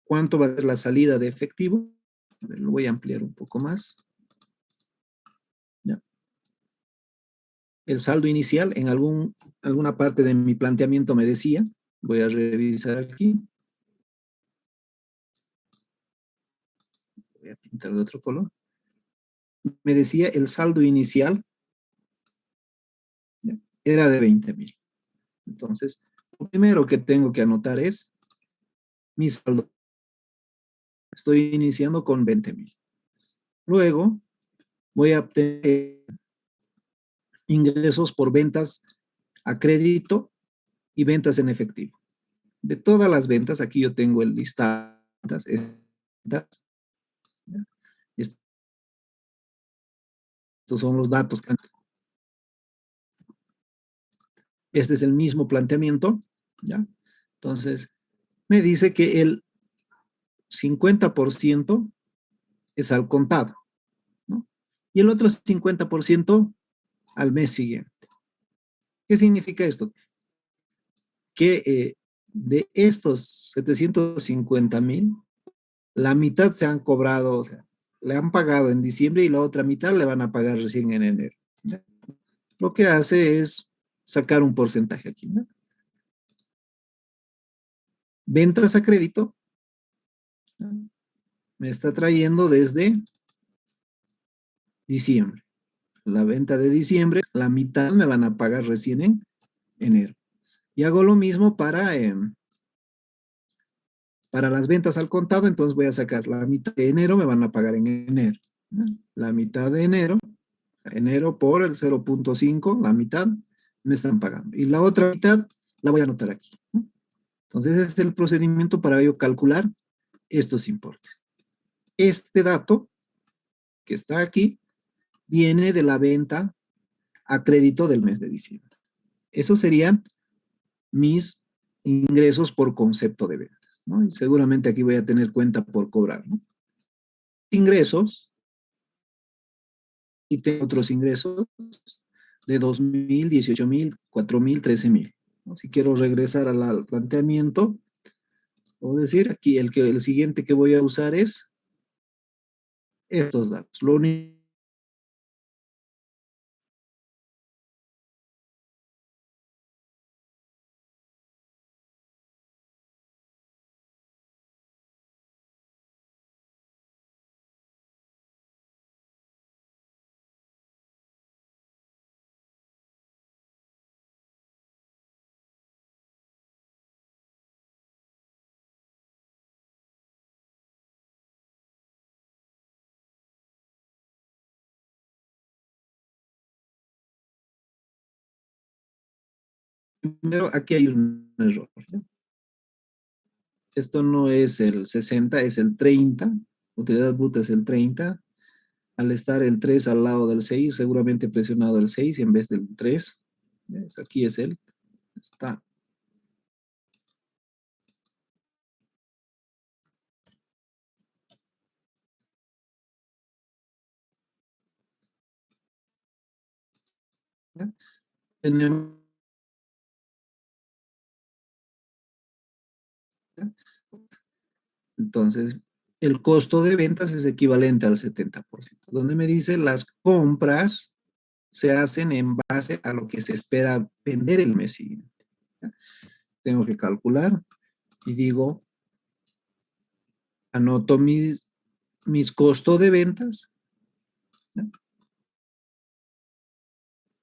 cuánto va a ser la salida de efectivo. A ver, lo voy a ampliar un poco más. Ya. El saldo inicial en alguna parte de mi planteamiento me decía, voy a revisar aquí. Voy a pintar de otro color. Me decía el saldo inicial, ¿ya?, era de 20,000. Entonces, lo primero que tengo que anotar es mi saldo. Estoy iniciando con 20,000. Luego, voy a obtener ingresos por ventas a crédito y ventas en efectivo. De todas las ventas, aquí yo tengo el listado. Estos son los datos. Este es el mismo planteamiento, ¿ya? Entonces, me dice que el 50% es al contado, ¿no? Y el otro 50% al mes siguiente. ¿Qué significa esto? Que de estos 750,000, la mitad se han cobrado, o sea, le han pagado en diciembre y la otra mitad le van a pagar recién en enero, ¿ya? Lo que hace es sacar un porcentaje aquí, ¿no? Ventas a crédito, ¿no?, me está trayendo desde diciembre. La venta de diciembre, la mitad me van a pagar recién en enero. Y hago lo mismo para las ventas al contado, entonces voy a sacar la mitad de enero, me van a pagar en enero, ¿no? La mitad de enero por el 0,5, la mitad me están pagando. Y la otra mitad la voy a anotar aquí, ¿no? Entonces, ese es el procedimiento para yo calcular estos importes. Este dato que está aquí viene de la venta a crédito del mes de diciembre. Esos serían mis ingresos por concepto de ventas, ¿no? Y seguramente aquí voy a tener cuenta por cobrar, ¿no? Ingresos, y tengo otros ingresos de 2,000, 18,000, 4,000, 13,000, ¿no? Si quiero regresar al planteamiento, puedo decir aquí el siguiente que voy a usar es estos datos. Lo único Primero, aquí hay un error, ¿no? Esto no es el 60, es el 30. Utilidad bruta es el 30. Al estar el 3 al lado del 6, seguramente he presionado el 6 en vez del 3. ¿Ves? Aquí es el, está. ¿Ya? Tenemos, ¿ya? Entonces, el costo de ventas es equivalente al 70%, donde me dice las compras se hacen en base a lo que se espera vender el mes siguiente. ¿Ya? Tengo que calcular y digo, anoto mis costos de ventas, ¿ya?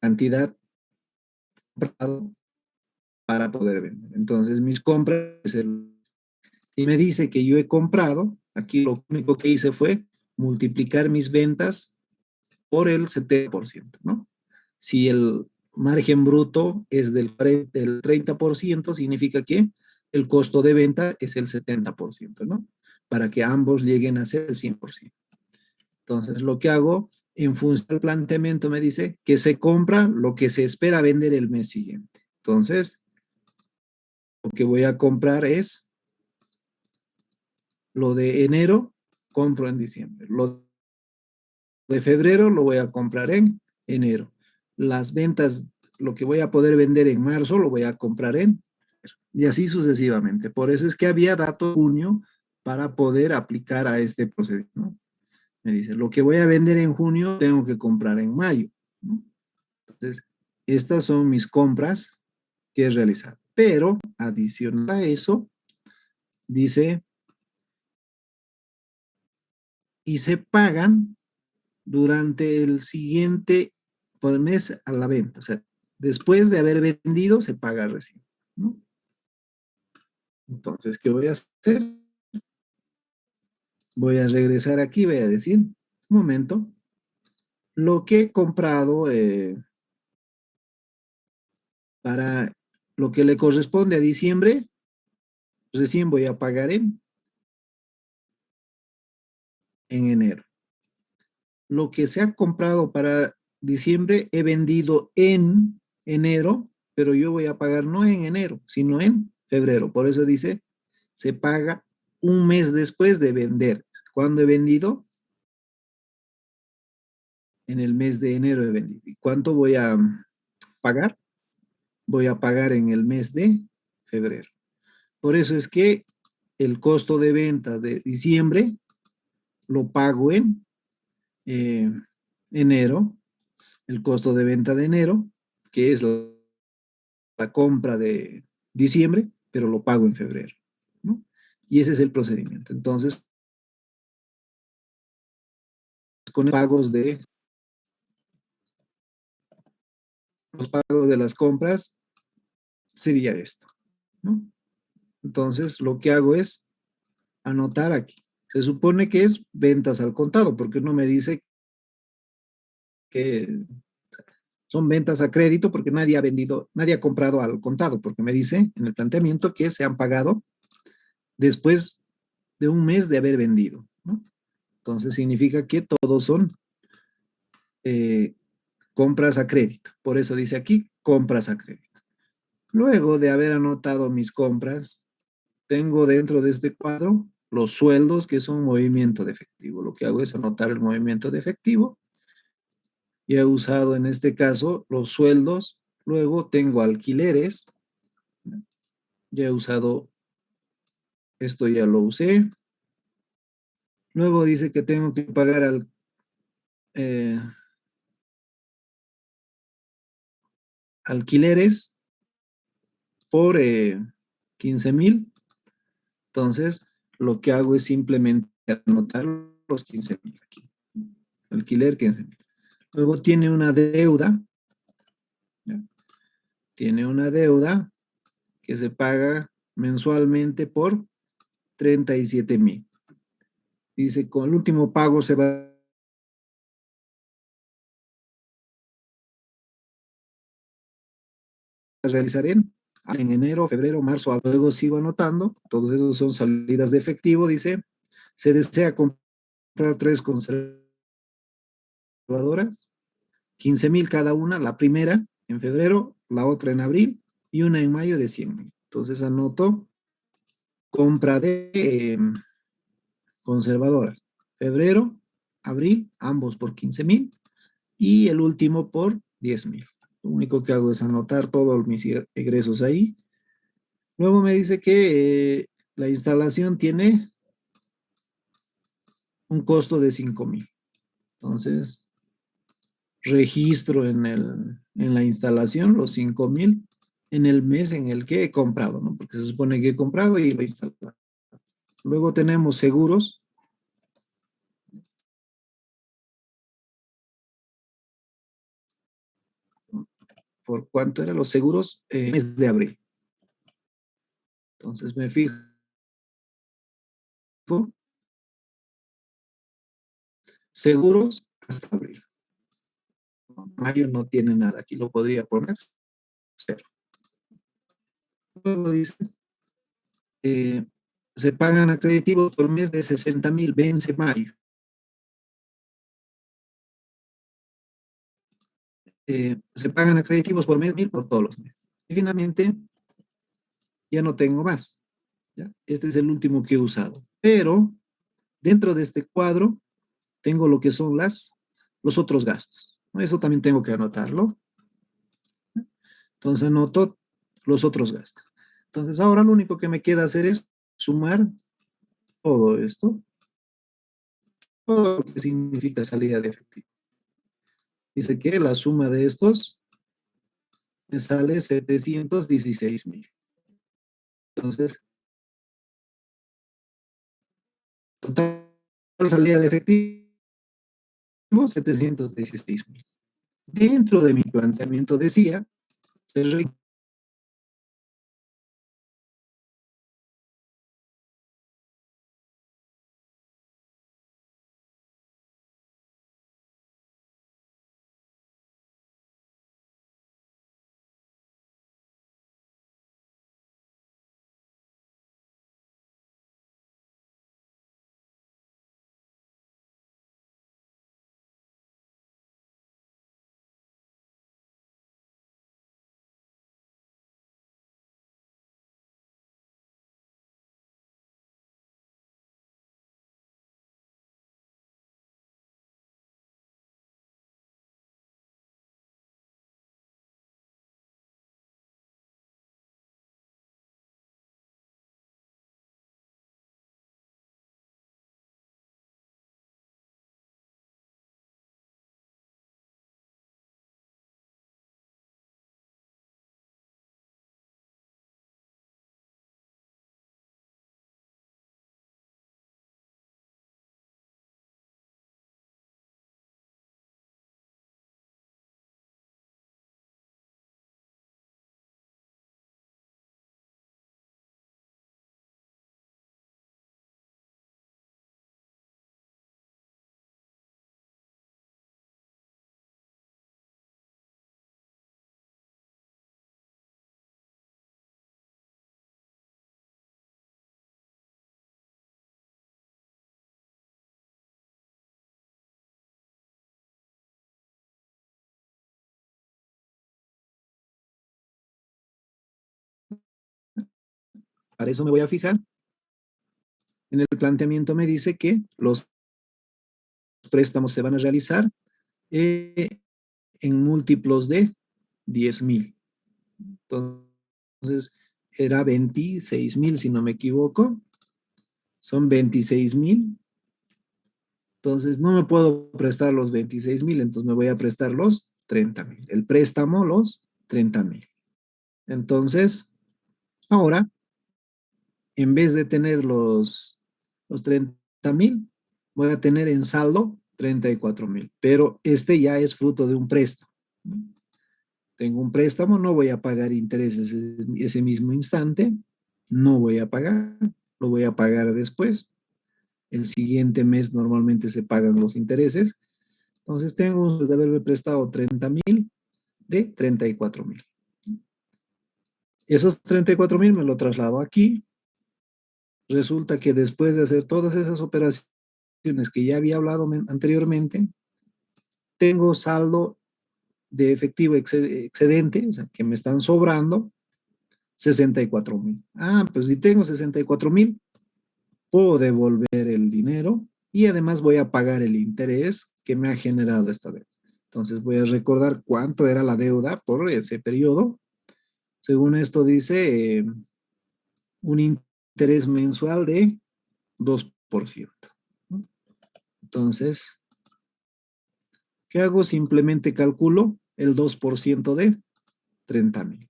Cantidad comprado para poder vender. Entonces, mis compras es el, y me dice que yo he comprado, aquí lo único que hice fue multiplicar mis ventas por el 70%, ¿no? Si el margen bruto es del 30%, significa que el costo de venta es el 70%, ¿no? Para que ambos lleguen a ser el 100%. Entonces, lo que hago, en función del planteamiento, me dice que se compra lo que se espera vender el mes siguiente. Entonces, lo que voy a comprar es lo de enero, compro en diciembre. Lo de febrero lo voy a comprar en enero. Las ventas, lo que voy a poder vender en marzo, lo voy a comprar en, y así sucesivamente. Por eso es que había dato de junio para poder aplicar a este procedimiento, ¿no? Me dice, lo que voy a vender en junio, tengo que comprar en mayo, ¿no? Entonces, estas son mis compras que he realizado. Pero, adicional a eso, dice, y se pagan durante el siguiente por el mes a la venta. O sea, después de haber vendido, se paga recién, ¿no? Entonces, ¿qué voy a hacer? Voy a regresar aquí, voy a decir, un momento, lo que he comprado para lo que le corresponde a diciembre, recién voy a pagar en enero. Lo que se ha comprado para diciembre, he vendido en enero, pero yo voy a pagar no en enero, sino en febrero. Por eso dice, se paga un mes después de vender. ¿Cuándo he vendido? En el mes de enero he vendido. ¿Y cuánto voy a pagar? Voy a pagar en el mes de febrero. Por eso es que el costo de venta de diciembre lo pago en enero, el costo de venta de enero, que es la compra de diciembre, pero lo pago en febrero, ¿no? Y ese es el procedimiento. Entonces, con los pagos de las compras sería esto, ¿no? Entonces, lo que hago es anotar aquí. Se supone que es ventas al contado, porque no me dice que son ventas a crédito, porque nadie ha vendido, nadie ha comprado al contado, porque me dice en el planteamiento que se han pagado después de un mes de haber vendido, ¿no? Entonces significa que todos son eh, compras a crédito. Por eso dice aquí, compras a crédito. Luego de haber anotado mis compras, tengo dentro de este cuadro los sueldos, que son movimiento de efectivo. Lo que hago es anotar el movimiento de efectivo. Y he usado en este caso los sueldos. Luego tengo alquileres. Ya he usado, esto ya lo usé. Luego dice que tengo que pagar eh, alquileres por 15,000. Entonces, lo que hago es simplemente anotar los 15,000 aquí. Alquiler 15,000. Luego tiene una deuda. ¿Ya? Tiene una deuda que se paga mensualmente por 37,000. Dice, con el último pago se va realizar en enero, febrero, marzo. Luego sigo anotando. Todos esos son salidas de efectivo. Dice, se desea comprar 3 conservadoras, 15,000 cada una, la primera en febrero, la otra en abril y una en mayo de 100,000. Entonces anoto compra de conservadoras. Febrero, abril, ambos por 15,000 y el último por 10,000. Lo único que hago es anotar todos mis egresos ahí. Luego me dice que la instalación tiene un costo de 5,000. Entonces, registro en la instalación los 5,000 en el mes en el que he comprado, ¿no? Porque se supone que he comprado y lo he instalado. Luego tenemos seguros. ¿Por cuánto eran los seguros? Mes de abril. Entonces me fijo. Seguros hasta abril. Mayo no tiene nada. Aquí lo podría poner 0. Luego dice, se pagan acreditivos por mes de 60,000, vence mayo. Se pagan acreditivos por mes 1,000 por todos los meses. Y finalmente, ya no tengo más. ¿Ya? Este es el último que he usado. Pero dentro de este cuadro tengo lo que son los otros gastos. Eso también tengo que anotarlo. Entonces anoto los otros gastos. Entonces ahora lo único que me queda hacer es sumar todo esto. Todo lo que significa salida de efectivo. Dice que la suma de estos me sale 716,000. Entonces, total salida de efectivo, 716,000. Dentro de mi planteamiento decía, se requiere para eso me voy a fijar. En el planteamiento me dice que los préstamos se van a realizar en múltiplos de 10,000. Entonces, era 26,000, si no me equivoco. Son 26,000. Entonces, no me puedo prestar los 26,000, entonces me voy a prestar los 30,000. El préstamo, los 30,000. Entonces, ahora, en vez de tener los 30,000, voy a tener en saldo 34,000. Pero este ya es fruto de un préstamo. Tengo un préstamo, no voy a pagar intereses ese mismo instante. No voy a pagar, lo voy a pagar después. El siguiente mes normalmente se pagan los intereses. Entonces tengo de haberme prestado 30,000 de 34,000. Esos 34,000 me lo traslado aquí. Resulta que después de hacer todas esas operaciones que ya había hablado anteriormente, tengo saldo de efectivo excedente, o sea, que me están sobrando 64,000. Ah, pues si tengo 64,000, puedo devolver el dinero y además voy a pagar el interés que me ha generado esta deuda. Entonces voy a recordar cuánto era la deuda por ese periodo. Según esto dice, un interés mensual de 2%. ¿No? Entonces, ¿qué hago? Simplemente calculo el 2% de 30,000.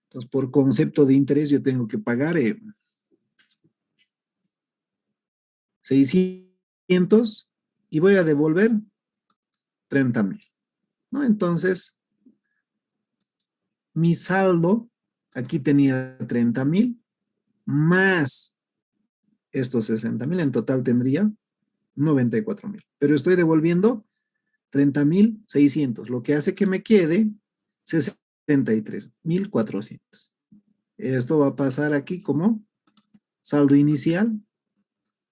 Entonces, por concepto de interés, yo tengo que pagar 600 y voy a devolver 30,000. ¿No? Entonces, mi saldo, aquí tenía 30,000 más estos 60,000, en total tendría 94,000. Pero estoy devolviendo 30,600, lo que hace que me quede 63,400. Esto va a pasar aquí como saldo inicial.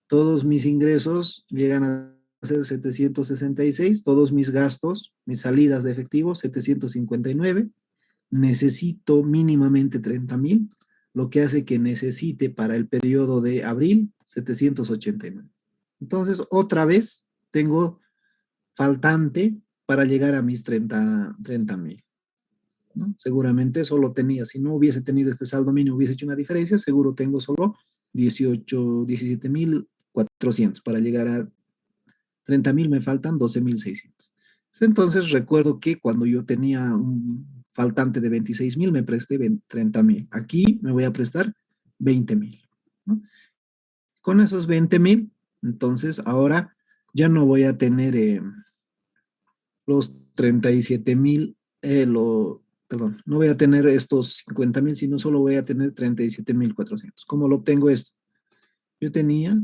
Todos mis ingresos llegan a ser 766, todos mis gastos, mis salidas de efectivo, 759. Necesito mínimamente 30,000, lo que hace que necesite para el periodo de abril 789. Entonces, otra vez tengo faltante para llegar a mis 30,000. ¿No? Seguramente solo tenía, si no hubiese tenido este saldo mínimo, hubiese hecho una diferencia, seguro tengo solo 17,400. Para llegar a 30,000 me faltan 12,600. Entonces recuerdo que cuando yo tenía un faltante de 26,000, me presté 30,000. Aquí me voy a prestar 20,000. ¿No? Con esos 20,000, entonces ahora ya no voy a tener los 37,000, perdón, no voy a tener estos 50,000, sino solo voy a tener 37,400. ¿Cómo lo obtengo esto? Yo tenía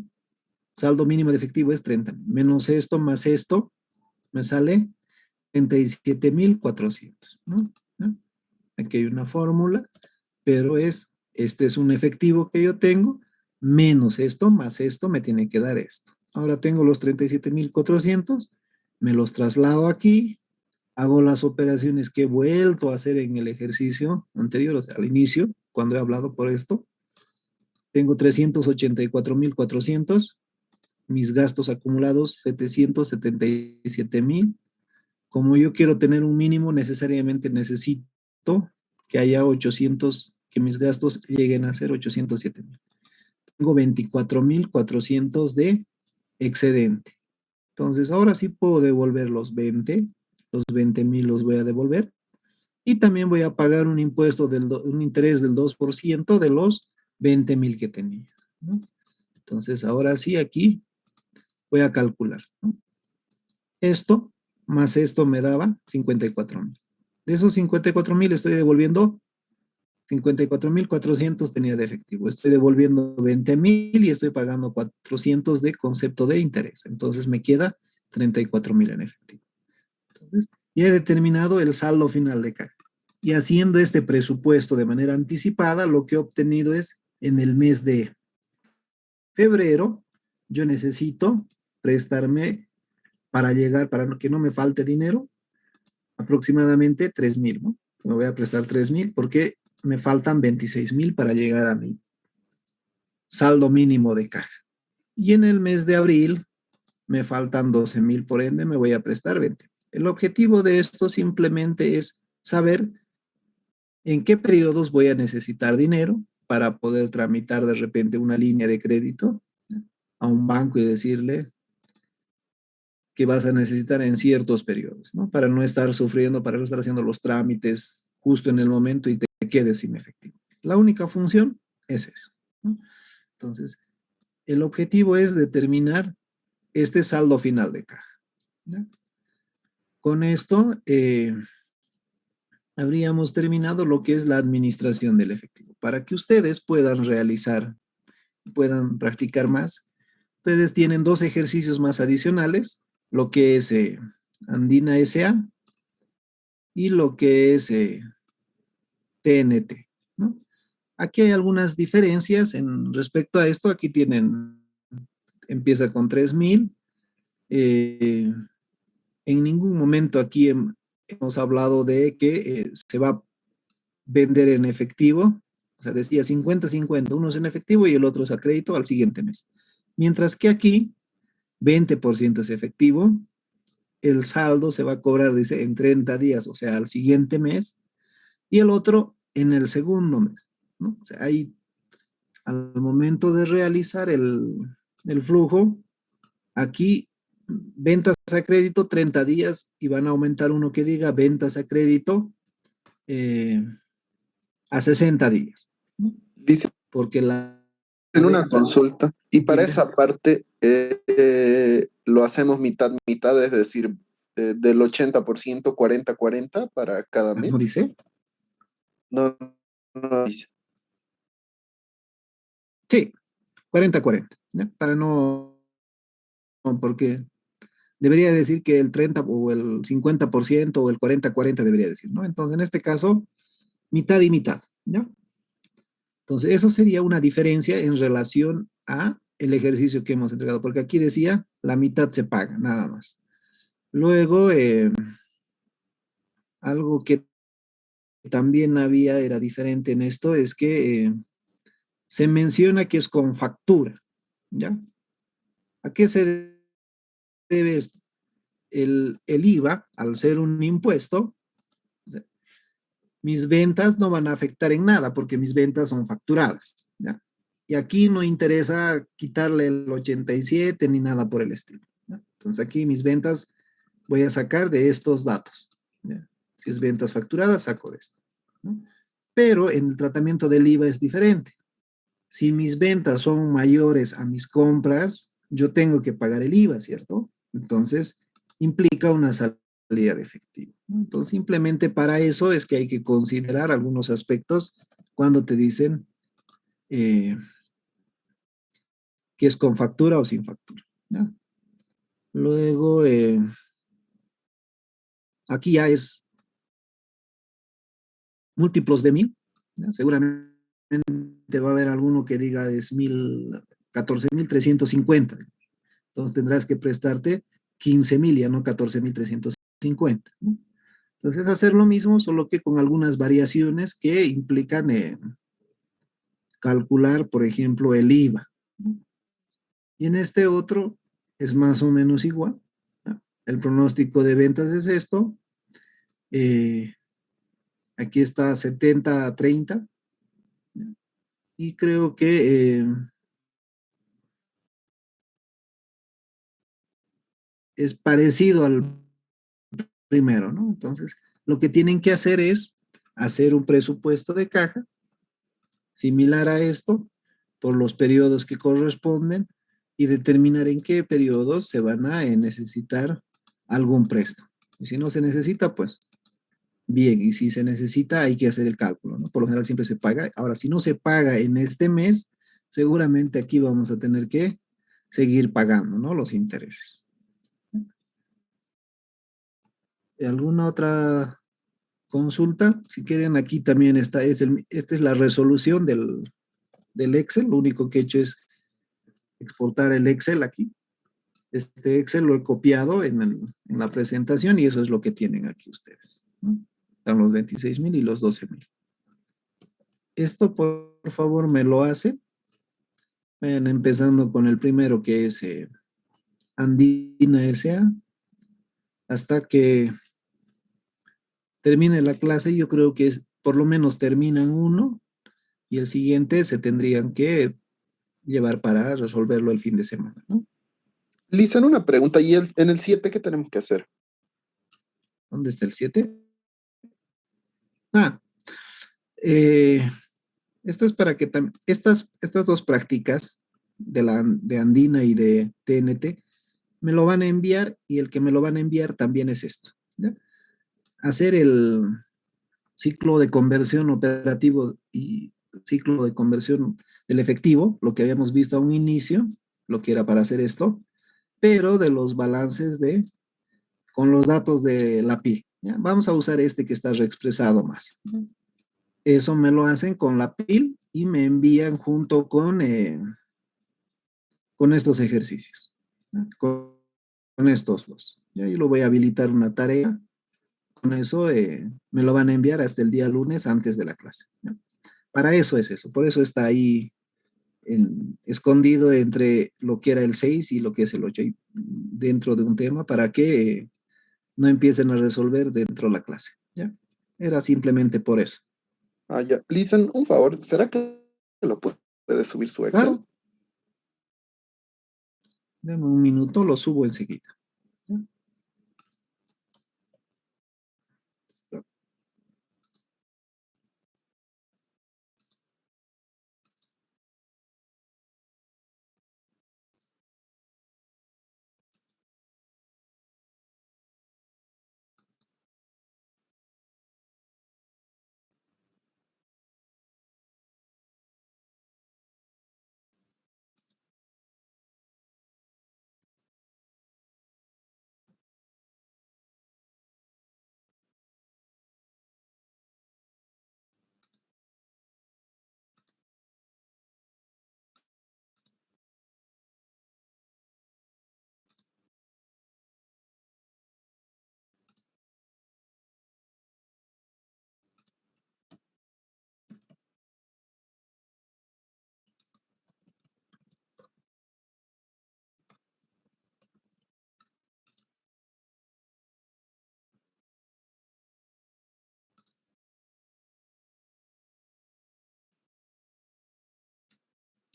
saldo mínimo de efectivo es 30, menos esto más esto, me sale 37,400, ¿no? ¿No? Aquí hay una fórmula, pero este es un efectivo que yo tengo, menos esto más esto me tiene que dar esto. Ahora tengo los 37,400, me los traslado aquí, hago las operaciones que he vuelto a hacer en el ejercicio anterior, o sea, al inicio, cuando he hablado por esto. Tengo 384,400, mis gastos acumulados 777,000. Como yo quiero tener un mínimo, necesariamente necesito que haya 800, que mis gastos lleguen a ser 807,000. Tengo 24,400 de excedente. Entonces, ahora sí puedo devolver los 20,000 los voy a devolver. Y también voy a pagar un impuesto, un interés del 2% de los 20,000 que tenía, ¿no? Entonces, ahora sí, aquí voy a calcular, ¿no? Esto más esto me daba 54,000. De esos 54,000 estoy devolviendo 54,400 tenía de efectivo. Estoy devolviendo 20,000 y estoy pagando 400 de concepto de interés. Entonces me queda 34,000 en efectivo. Entonces, ya he determinado el saldo final de caja. Y haciendo este presupuesto de manera anticipada, lo que he obtenido es en el mes de febrero, yo necesito prestarme para llegar, para que no me falte dinero, aproximadamente 3,000, ¿no? Me voy a prestar 3,000 porque me faltan 26,000 para llegar a mi saldo mínimo de caja. Y en el mes de abril me faltan 12,000, por ende me voy a prestar 20. El objetivo de esto simplemente es saber en qué periodos voy a necesitar dinero para poder tramitar de repente una línea de crédito a un banco y decirle que vas a necesitar en ciertos periodos, ¿no? Para no estar sufriendo, para no estar haciendo los trámites justo en el momento y te quedes sin efectivo. La única función es eso, ¿no? Entonces, el objetivo es determinar este saldo final de caja, ¿no? Con esto habríamos terminado lo que es la administración del efectivo. Para que ustedes puedan realizar, puedan practicar más, ustedes tienen dos ejercicios más adicionales, lo que es Andina S.A. y lo que es TNT, ¿no? Aquí hay algunas diferencias en respecto a esto. Aquí tienen, empieza con 3.000. En ningún momento aquí hemos hablado de que se va a vender en efectivo. O sea, decía 50-50, uno es en efectivo y el otro es a crédito al siguiente mes. Mientras que aquí, 20% es efectivo, el saldo se va a cobrar, dice, en 30 días, o sea, al siguiente mes, y el otro en el segundo mes, ¿no? O sea, ahí, al momento de realizar el flujo, aquí, ventas a crédito, 30 días, y van a aumentar uno que diga ventas a crédito a 60 días, ¿no? Dice Porque la en una venta, consulta, y para dime, esa parte lo hacemos mitad, es decir, del 80%, 40-40 para cada ¿cómo mes. dice? No, no dice. Sí, 40-40, ¿no? Para no, porque debería decir que el 30 o el 50% o el 40-40 debería decir, ¿no? Entonces, en este caso, mitad y mitad, ¿no? Entonces, eso sería una diferencia en relación a el ejercicio que hemos entregado, porque aquí decía, la mitad se paga, nada más. Luego, algo que también era diferente en esto, es que se menciona que es con factura, ¿ya? ¿A qué se debe esto? El IVA, al ser un impuesto, mis ventas no van a afectar en nada porque mis ventas son facturadas, ¿ya? Y aquí no interesa quitarle el 87 ni nada por el estilo, ¿ya? Entonces aquí mis ventas voy a sacar de estos datos, ¿ya? Si es ventas facturadas, saco de esto, ¿no? Pero en el tratamiento del IVA es diferente. Si mis ventas son mayores a mis compras, yo tengo que pagar el IVA, ¿cierto? Entonces, implica una salida de efectivo, ¿no? Entonces, simplemente para eso es que hay que considerar algunos aspectos cuando te dicen que es con factura o sin factura, ¿no? Luego, aquí ya es múltiplos de 1.000, ¿no? Seguramente va a haber alguno que diga es 14.350. Entonces tendrás que prestarte 15.000, ya no 14.350, ¿no? Entonces hacer lo mismo, solo que con algunas variaciones que implican calcular, por ejemplo, el IVA, ¿no? Y en este otro es más o menos igual, ¿no? El pronóstico de ventas es esto. Aquí está 70-30, ¿no? Y creo que es parecido al primero, ¿no? Entonces, lo que tienen que hacer es hacer un presupuesto de caja similar a esto por los periodos que corresponden y determinar en qué periodos se van a necesitar algún préstamo. Y si no se necesita, pues bien, y si se necesita hay que hacer el cálculo, ¿no? Por lo general siempre se paga. Ahora, si no se paga en este mes, seguramente aquí vamos a tener que seguir pagando, ¿no? Los intereses. ¿Alguna otra consulta? Si quieren, aquí también esta es la resolución del Excel. Lo único que he hecho es exportar el Excel aquí. Este Excel lo he copiado en la presentación y eso es lo que tienen aquí ustedes, ¿no? Están los 26.000 y los 12.000. Esto, por favor, me lo hacen. Vayan empezando con el primero, que es Andina S.A. hasta que termine la clase. Yo creo que por lo menos terminan uno y el siguiente se tendrían que llevar para resolverlo el fin de semana, ¿no? Lisa, una pregunta, ¿y en el 7 qué tenemos que hacer? ¿Dónde está el 7? Ah, eh, esto es para que estas dos prácticas de Andina y de TNT me lo van a enviar y el que me lo van a enviar también es esto, ¿ya? Hacer el ciclo de conversión operativo y ciclo de conversión del efectivo, lo que habíamos visto a un inicio, lo que era para hacer esto, pero de los balances con los datos de la PIL, ¿ya? Vamos a usar este que está reexpresado más. Eso me lo hacen con la PIL y me envían junto con estos ejercicios, ¿no? Con estos dos. Ya yo lo voy a habilitar una tarea. Con eso me lo van a enviar hasta el día lunes antes de la clase, ¿no? Para eso es eso. Por eso está ahí escondido entre lo que era el 6 y lo que es el 8, dentro de un tema, para que no empiecen a resolver dentro de la clase, ¿ya? Era simplemente por eso. Ah, ya. Listen, un favor, ¿será que lo puede subir su Excel? Claro, dame un minuto, lo subo enseguida. ¿Ya? Está.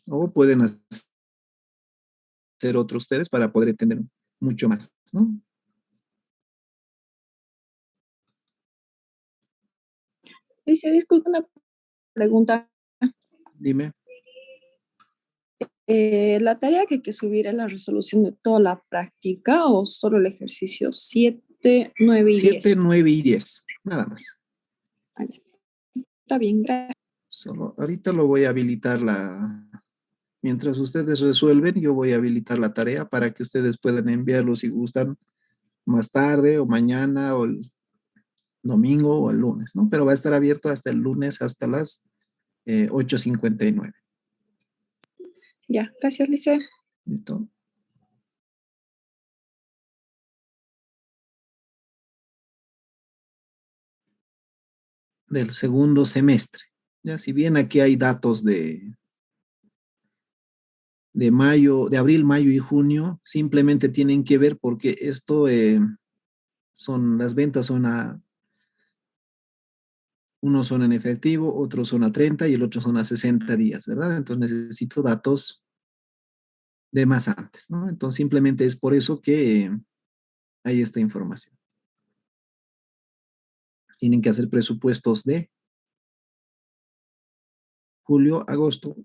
O pueden hacer otros ustedes para poder entender mucho más, ¿no? Dice, disculpa una pregunta. Dime. ¿La tarea que hay que subir es la resolución de toda la práctica o solo el ejercicio 7, 9 y 7, 10? 9 y 10, nada más. Ah, ya. Está bien, gracias. Solo ahorita lo voy a habilitar mientras ustedes resuelven, yo voy a habilitar la tarea para que ustedes puedan enviarlo si gustan más tarde o mañana o el domingo o el lunes, ¿no? Pero va a estar abierto hasta el lunes, hasta las 8:59. Ya, gracias, Lice. ¿Listo? Del segundo semestre. Ya, si bien aquí hay datos de mayo, de abril, mayo y junio, simplemente tienen que ver porque esto las ventas son unos son en efectivo, otros son a 30 y el otro son a 60 días, ¿verdad? Entonces necesito datos de más antes, ¿no? Entonces simplemente es por eso que hay esta información. Tienen que hacer presupuestos de julio, agosto,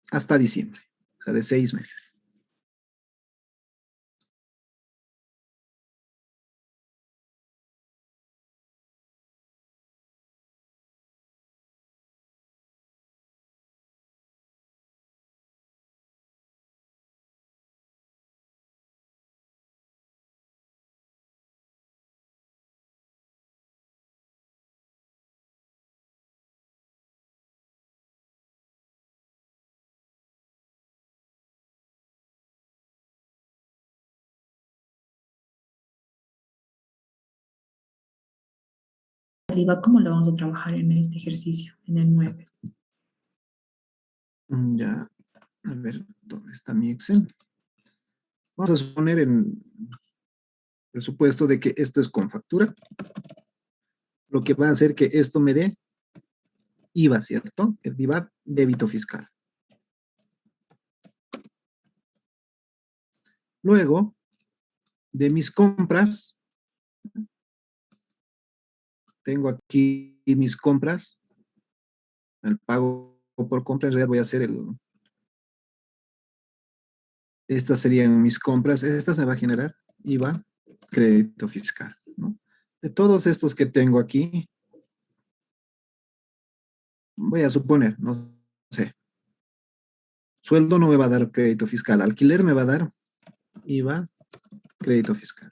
hasta diciembre, o sea, de 6 meses. El IVA, ¿cómo lo vamos a trabajar en este ejercicio, en el 9? Ya, a ver, ¿dónde está mi Excel? Vamos a suponer en el supuesto de que esto es con factura, lo que va a hacer que esto me dé IVA, ¿cierto? El IVA, débito fiscal. Luego, de mis compras, tengo aquí mis compras, el pago por compra, en realidad voy a hacer estas serían mis compras, esta se va a generar IVA, crédito fiscal, ¿no? De todos estos que tengo aquí, voy a suponer, no sé, sueldo no me va a dar crédito fiscal, alquiler me va a dar IVA, crédito fiscal.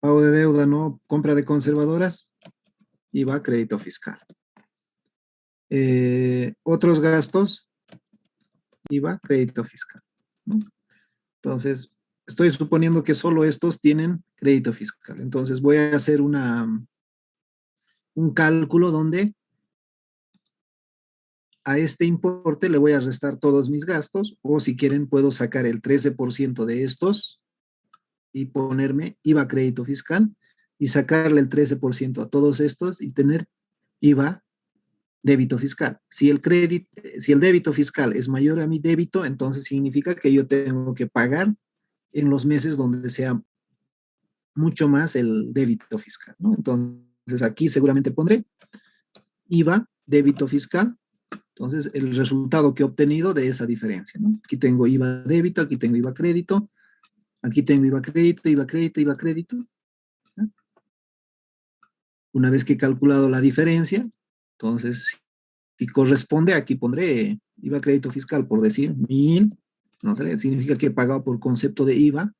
Pago de deuda, no, compra de conservadoras, IVA, crédito fiscal. otros gastos, IVA, crédito fiscal, ¿no? Entonces, estoy suponiendo que solo estos tienen crédito fiscal. Entonces, voy a hacer un cálculo donde a este importe le voy a restar todos mis gastos, o si quieren puedo sacar el 13% de estos y ponerme IVA crédito fiscal y sacarle el 13% a todos estos y tener IVA débito fiscal. Si el débito fiscal es mayor a mi débito, entonces significa que yo tengo que pagar en los meses donde sea mucho más el débito fiscal, ¿no? Entonces aquí seguramente pondré IVA débito fiscal. Entonces, el resultado que he obtenido de esa diferencia, ¿no? Aquí tengo IVA débito, aquí tengo IVA crédito, aquí tengo IVA crédito, IVA crédito, IVA crédito, ¿no? Una vez que he calculado la diferencia, entonces, si corresponde, aquí pondré IVA crédito fiscal, por decir, 1,000, no sé, significa que he pagado por concepto de IVA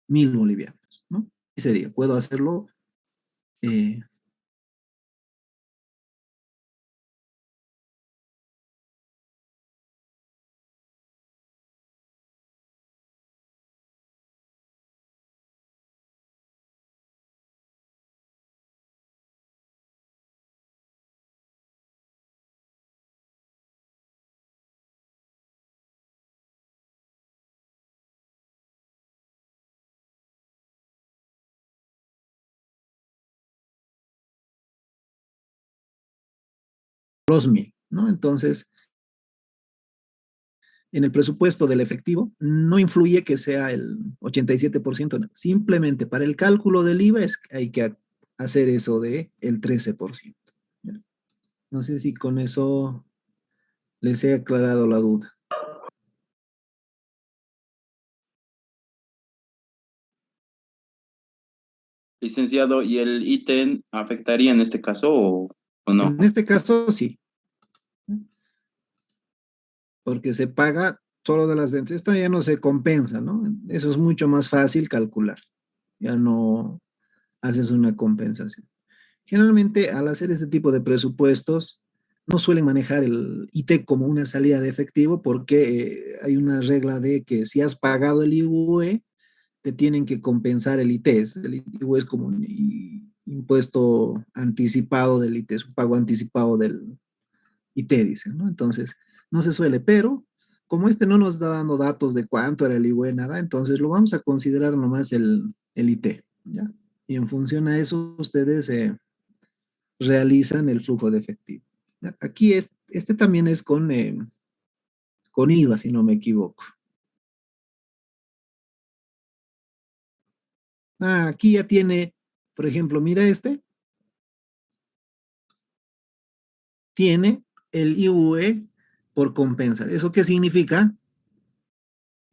1,000 bolivianos, ¿no? Y sería, puedo hacerlo los 1,000, ¿no? Entonces, en el presupuesto del efectivo no influye que sea el 87%, no. Simplemente para el cálculo del IVA es que hay que hacer eso de el 13%. ¿Ya? No sé si con eso les he aclarado la duda. Licenciado, ¿y el ítem afectaría en este caso o no? En este caso, sí. Porque se paga solo de las ventas. Esto ya no se compensa, ¿no? Eso es mucho más fácil calcular. Ya no haces una compensación. Generalmente, al hacer este tipo de presupuestos, no suelen manejar el IT como una salida de efectivo porque hay una regla de que si has pagado el IVE, te tienen que compensar el IT. El IVE es como un impuesto anticipado del IT, es un pago anticipado del IT, dicen, ¿no? Entonces, no se suele, pero como este no nos está dando datos de cuánto era el IVE, nada, entonces lo vamos a considerar nomás el IT, ¿ya? Y en función a eso, ustedes realizan el flujo de efectivo. Aquí este también es con IVA, si no me equivoco. Aquí ya tiene, por ejemplo, mira tiene el IVE por compensar. ¿Eso qué significa?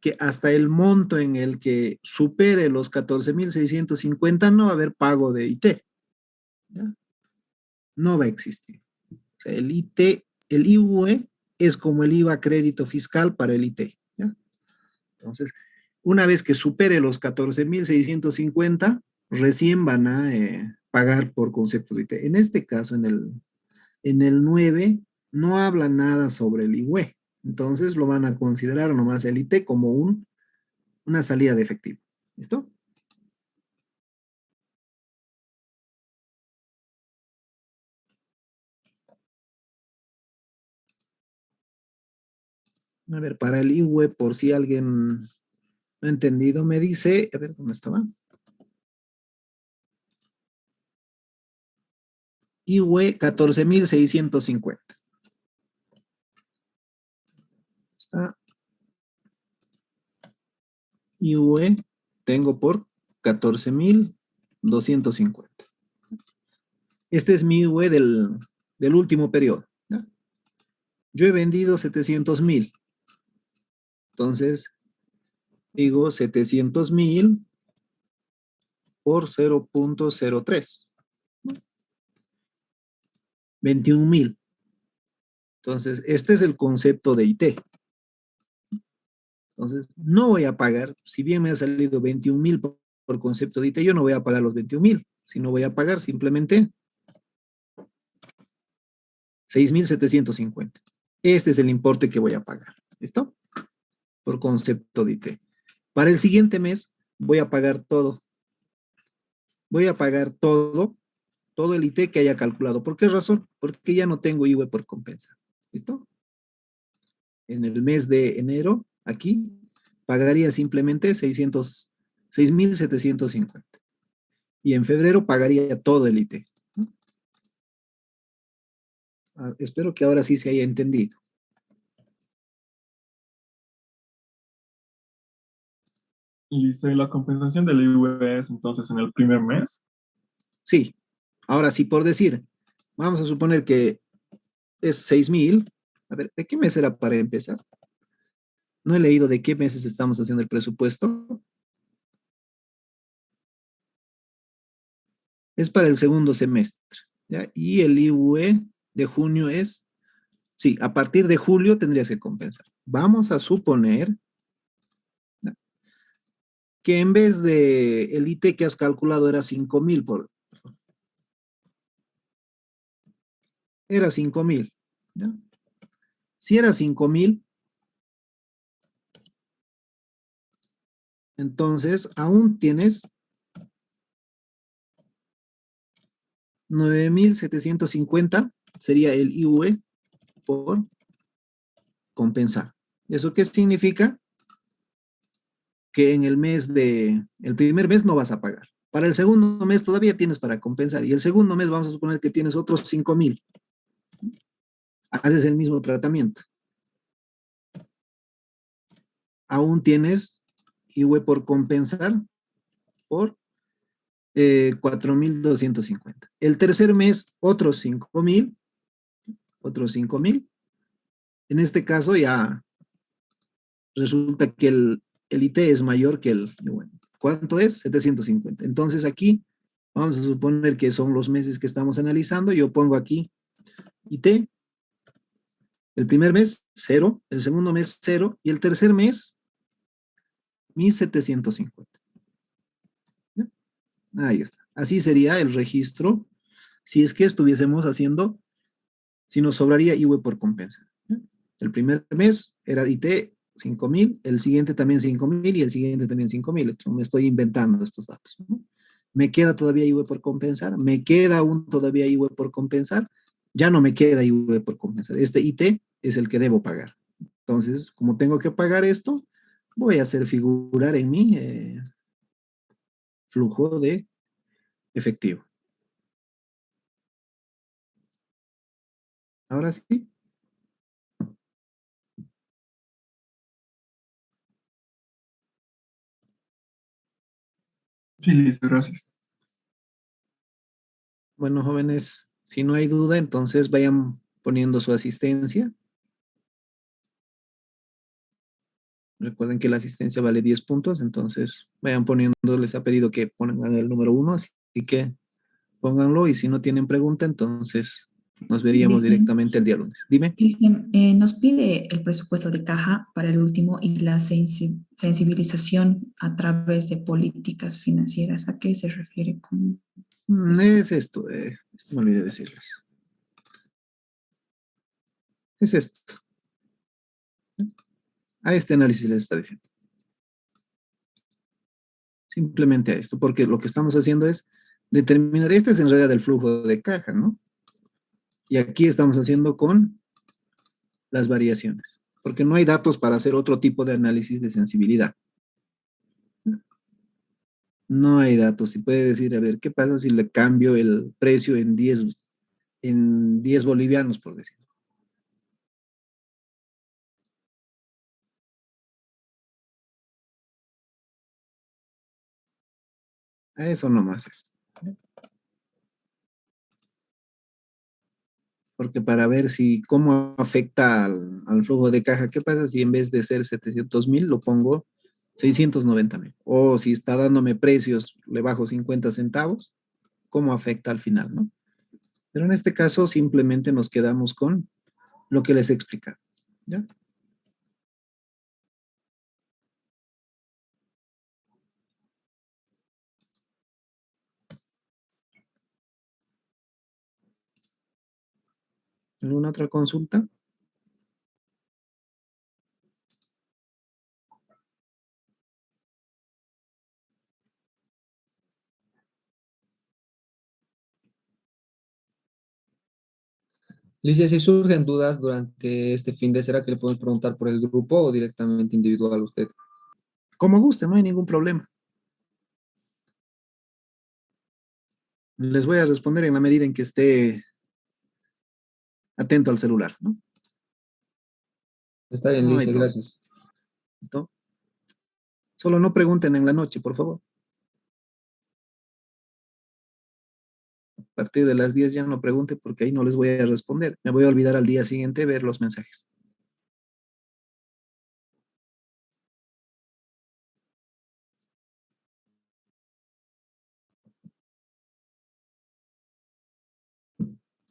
Que hasta el monto en el que supere los 14,650 no va a haber pago de IT. ¿Ya? No va a existir. O sea, el IVE es como el IVA crédito fiscal para el IT. ¿Ya? Entonces, una vez que supere los 14,650, recién van a pagar por concepto de IT. En este caso, en el 9, no habla nada sobre el IVE. Entonces, lo van a considerar nomás el IT como una salida de efectivo. ¿Listo? A ver, para el IVE, por si alguien no ha entendido, me dice, a ver, ¿dónde estaba? IVE 14,650. Está. IVE tengo por 14,250. Este es mi IVE del último periodo, ¿no? Yo he vendido 700,000. Entonces, digo 700,000 por 0,03. 21,000. Entonces, este es el concepto de IT. Entonces, no voy a pagar, si bien me ha salido 21,000 por concepto de IT, yo no voy a pagar los 21,000, sino voy a pagar simplemente 6.750. Este es el importe que voy a pagar. ¿Listo? Por concepto de IT. Para el siguiente mes voy a pagar todo. Voy a pagar todo el IT que haya calculado. ¿Por qué razón? Porque ya no tengo IVA por compensar. ¿Listo? En el mes de enero, aquí, pagaría simplemente 6.750. Y en febrero pagaría todo el IT. ¿No? Espero que ahora sí se haya entendido. Listo, y la compensación del IVA es entonces en el primer mes. Sí. Ahora sí, por decir, vamos a suponer que es 6.000. A ver, ¿de qué mes era para empezar? No he leído de qué meses estamos haciendo el presupuesto. Es para el segundo semestre, ¿ya? Y el IVE de junio es, sí, a partir de julio tendrías que compensar. Vamos a suponer, ¿ya?, que en vez de el IT que has calculado era 5.000 era 5.000, ¿ya? Si era 5.000, entonces aún tienes 9.750, sería el IVE por compensar. ¿Eso qué significa? Que en el primer mes no vas a pagar. Para el segundo mes todavía tienes para compensar. Y el segundo mes vamos a suponer que tienes otros 5.000. Haces el mismo tratamiento. Aún tienes IVE por compensar por 4.250. El tercer mes, otros 5.000. Otros 5.000. En este caso ya resulta que el IT es mayor que el IVE. ¿Cuánto es? 750. Entonces aquí vamos a suponer que son los meses que estamos analizando. Yo pongo aquí IT. El primer mes, 0. El segundo mes, 0. Y el tercer mes, 1.750. ¿Ya? Ahí está. Así sería el registro si es que estuviésemos haciendo, si nos sobraría IVE por compensar. ¿Ya? El primer mes era IT 5.000, el siguiente también 5.000 y el siguiente también 5.000. Me estoy inventando estos datos, ¿no? Me queda todavía IVE por compensar, me queda aún todavía IVE por compensar, ya no me queda IVE por compensar. Este IT es el que debo pagar. Entonces, como tengo que pagar esto, voy a hacer figurar en mi flujo de efectivo. Ahora sí. Sí, listo, gracias. Bueno, jóvenes, si no hay duda, entonces vayan poniendo su asistencia. Recuerden que la asistencia vale 10 puntos, entonces vayan poniendo, les ha pedido que pongan el número 1, así que pónganlo y si no tienen pregunta, entonces nos veríamos Dicen, directamente el día lunes. Dime. Cristian, nos pide el presupuesto de caja para el último y la sensibilización a través de políticas financieras. ¿A qué se refiere con eso? Es esto, me olvidé decirles. Es esto. A este análisis les está diciendo. Simplemente a esto, porque lo que estamos haciendo es determinar, este es en realidad el flujo de caja, ¿no? Y aquí estamos haciendo con las variaciones, porque no hay datos para hacer otro tipo de análisis de sensibilidad. No hay datos. Si puede decir, a ver, ¿qué pasa si le cambio el precio en 10 bolivianos, por decir? A eso nomás es. Porque para ver si cómo afecta al flujo de caja, ¿qué pasa si en vez de ser 700.000 lo pongo 690.000? O si está dándome precios, le bajo 50 centavos, ¿cómo afecta al final, no? Pero en este caso simplemente nos quedamos con lo que les he explicado, ¿ya? ¿Alguna otra consulta? Licia, si surgen dudas durante este fin de, ¿será que le podemos preguntar por el grupo o directamente individual a usted? Como guste, no hay ningún problema. Les voy a responder en la medida en que esté atento al celular, ¿no? Está bien, No hay Licia, problema. gracias. ¿Listo? Solo no pregunten en la noche, por favor. A partir de las 10 ya no pregunte porque ahí no les voy a responder. Me voy a olvidar al día siguiente ver los mensajes.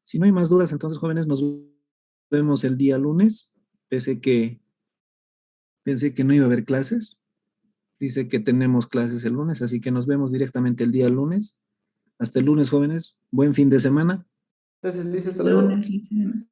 Si no hay más dudas, entonces, jóvenes, nos vemos el día lunes. Pensé que no iba a haber clases. Dice que tenemos clases el lunes, así que nos vemos directamente el día lunes. Hasta el lunes, jóvenes. Buen fin de semana. Gracias, Licia, hasta El luego. lunes, Licen.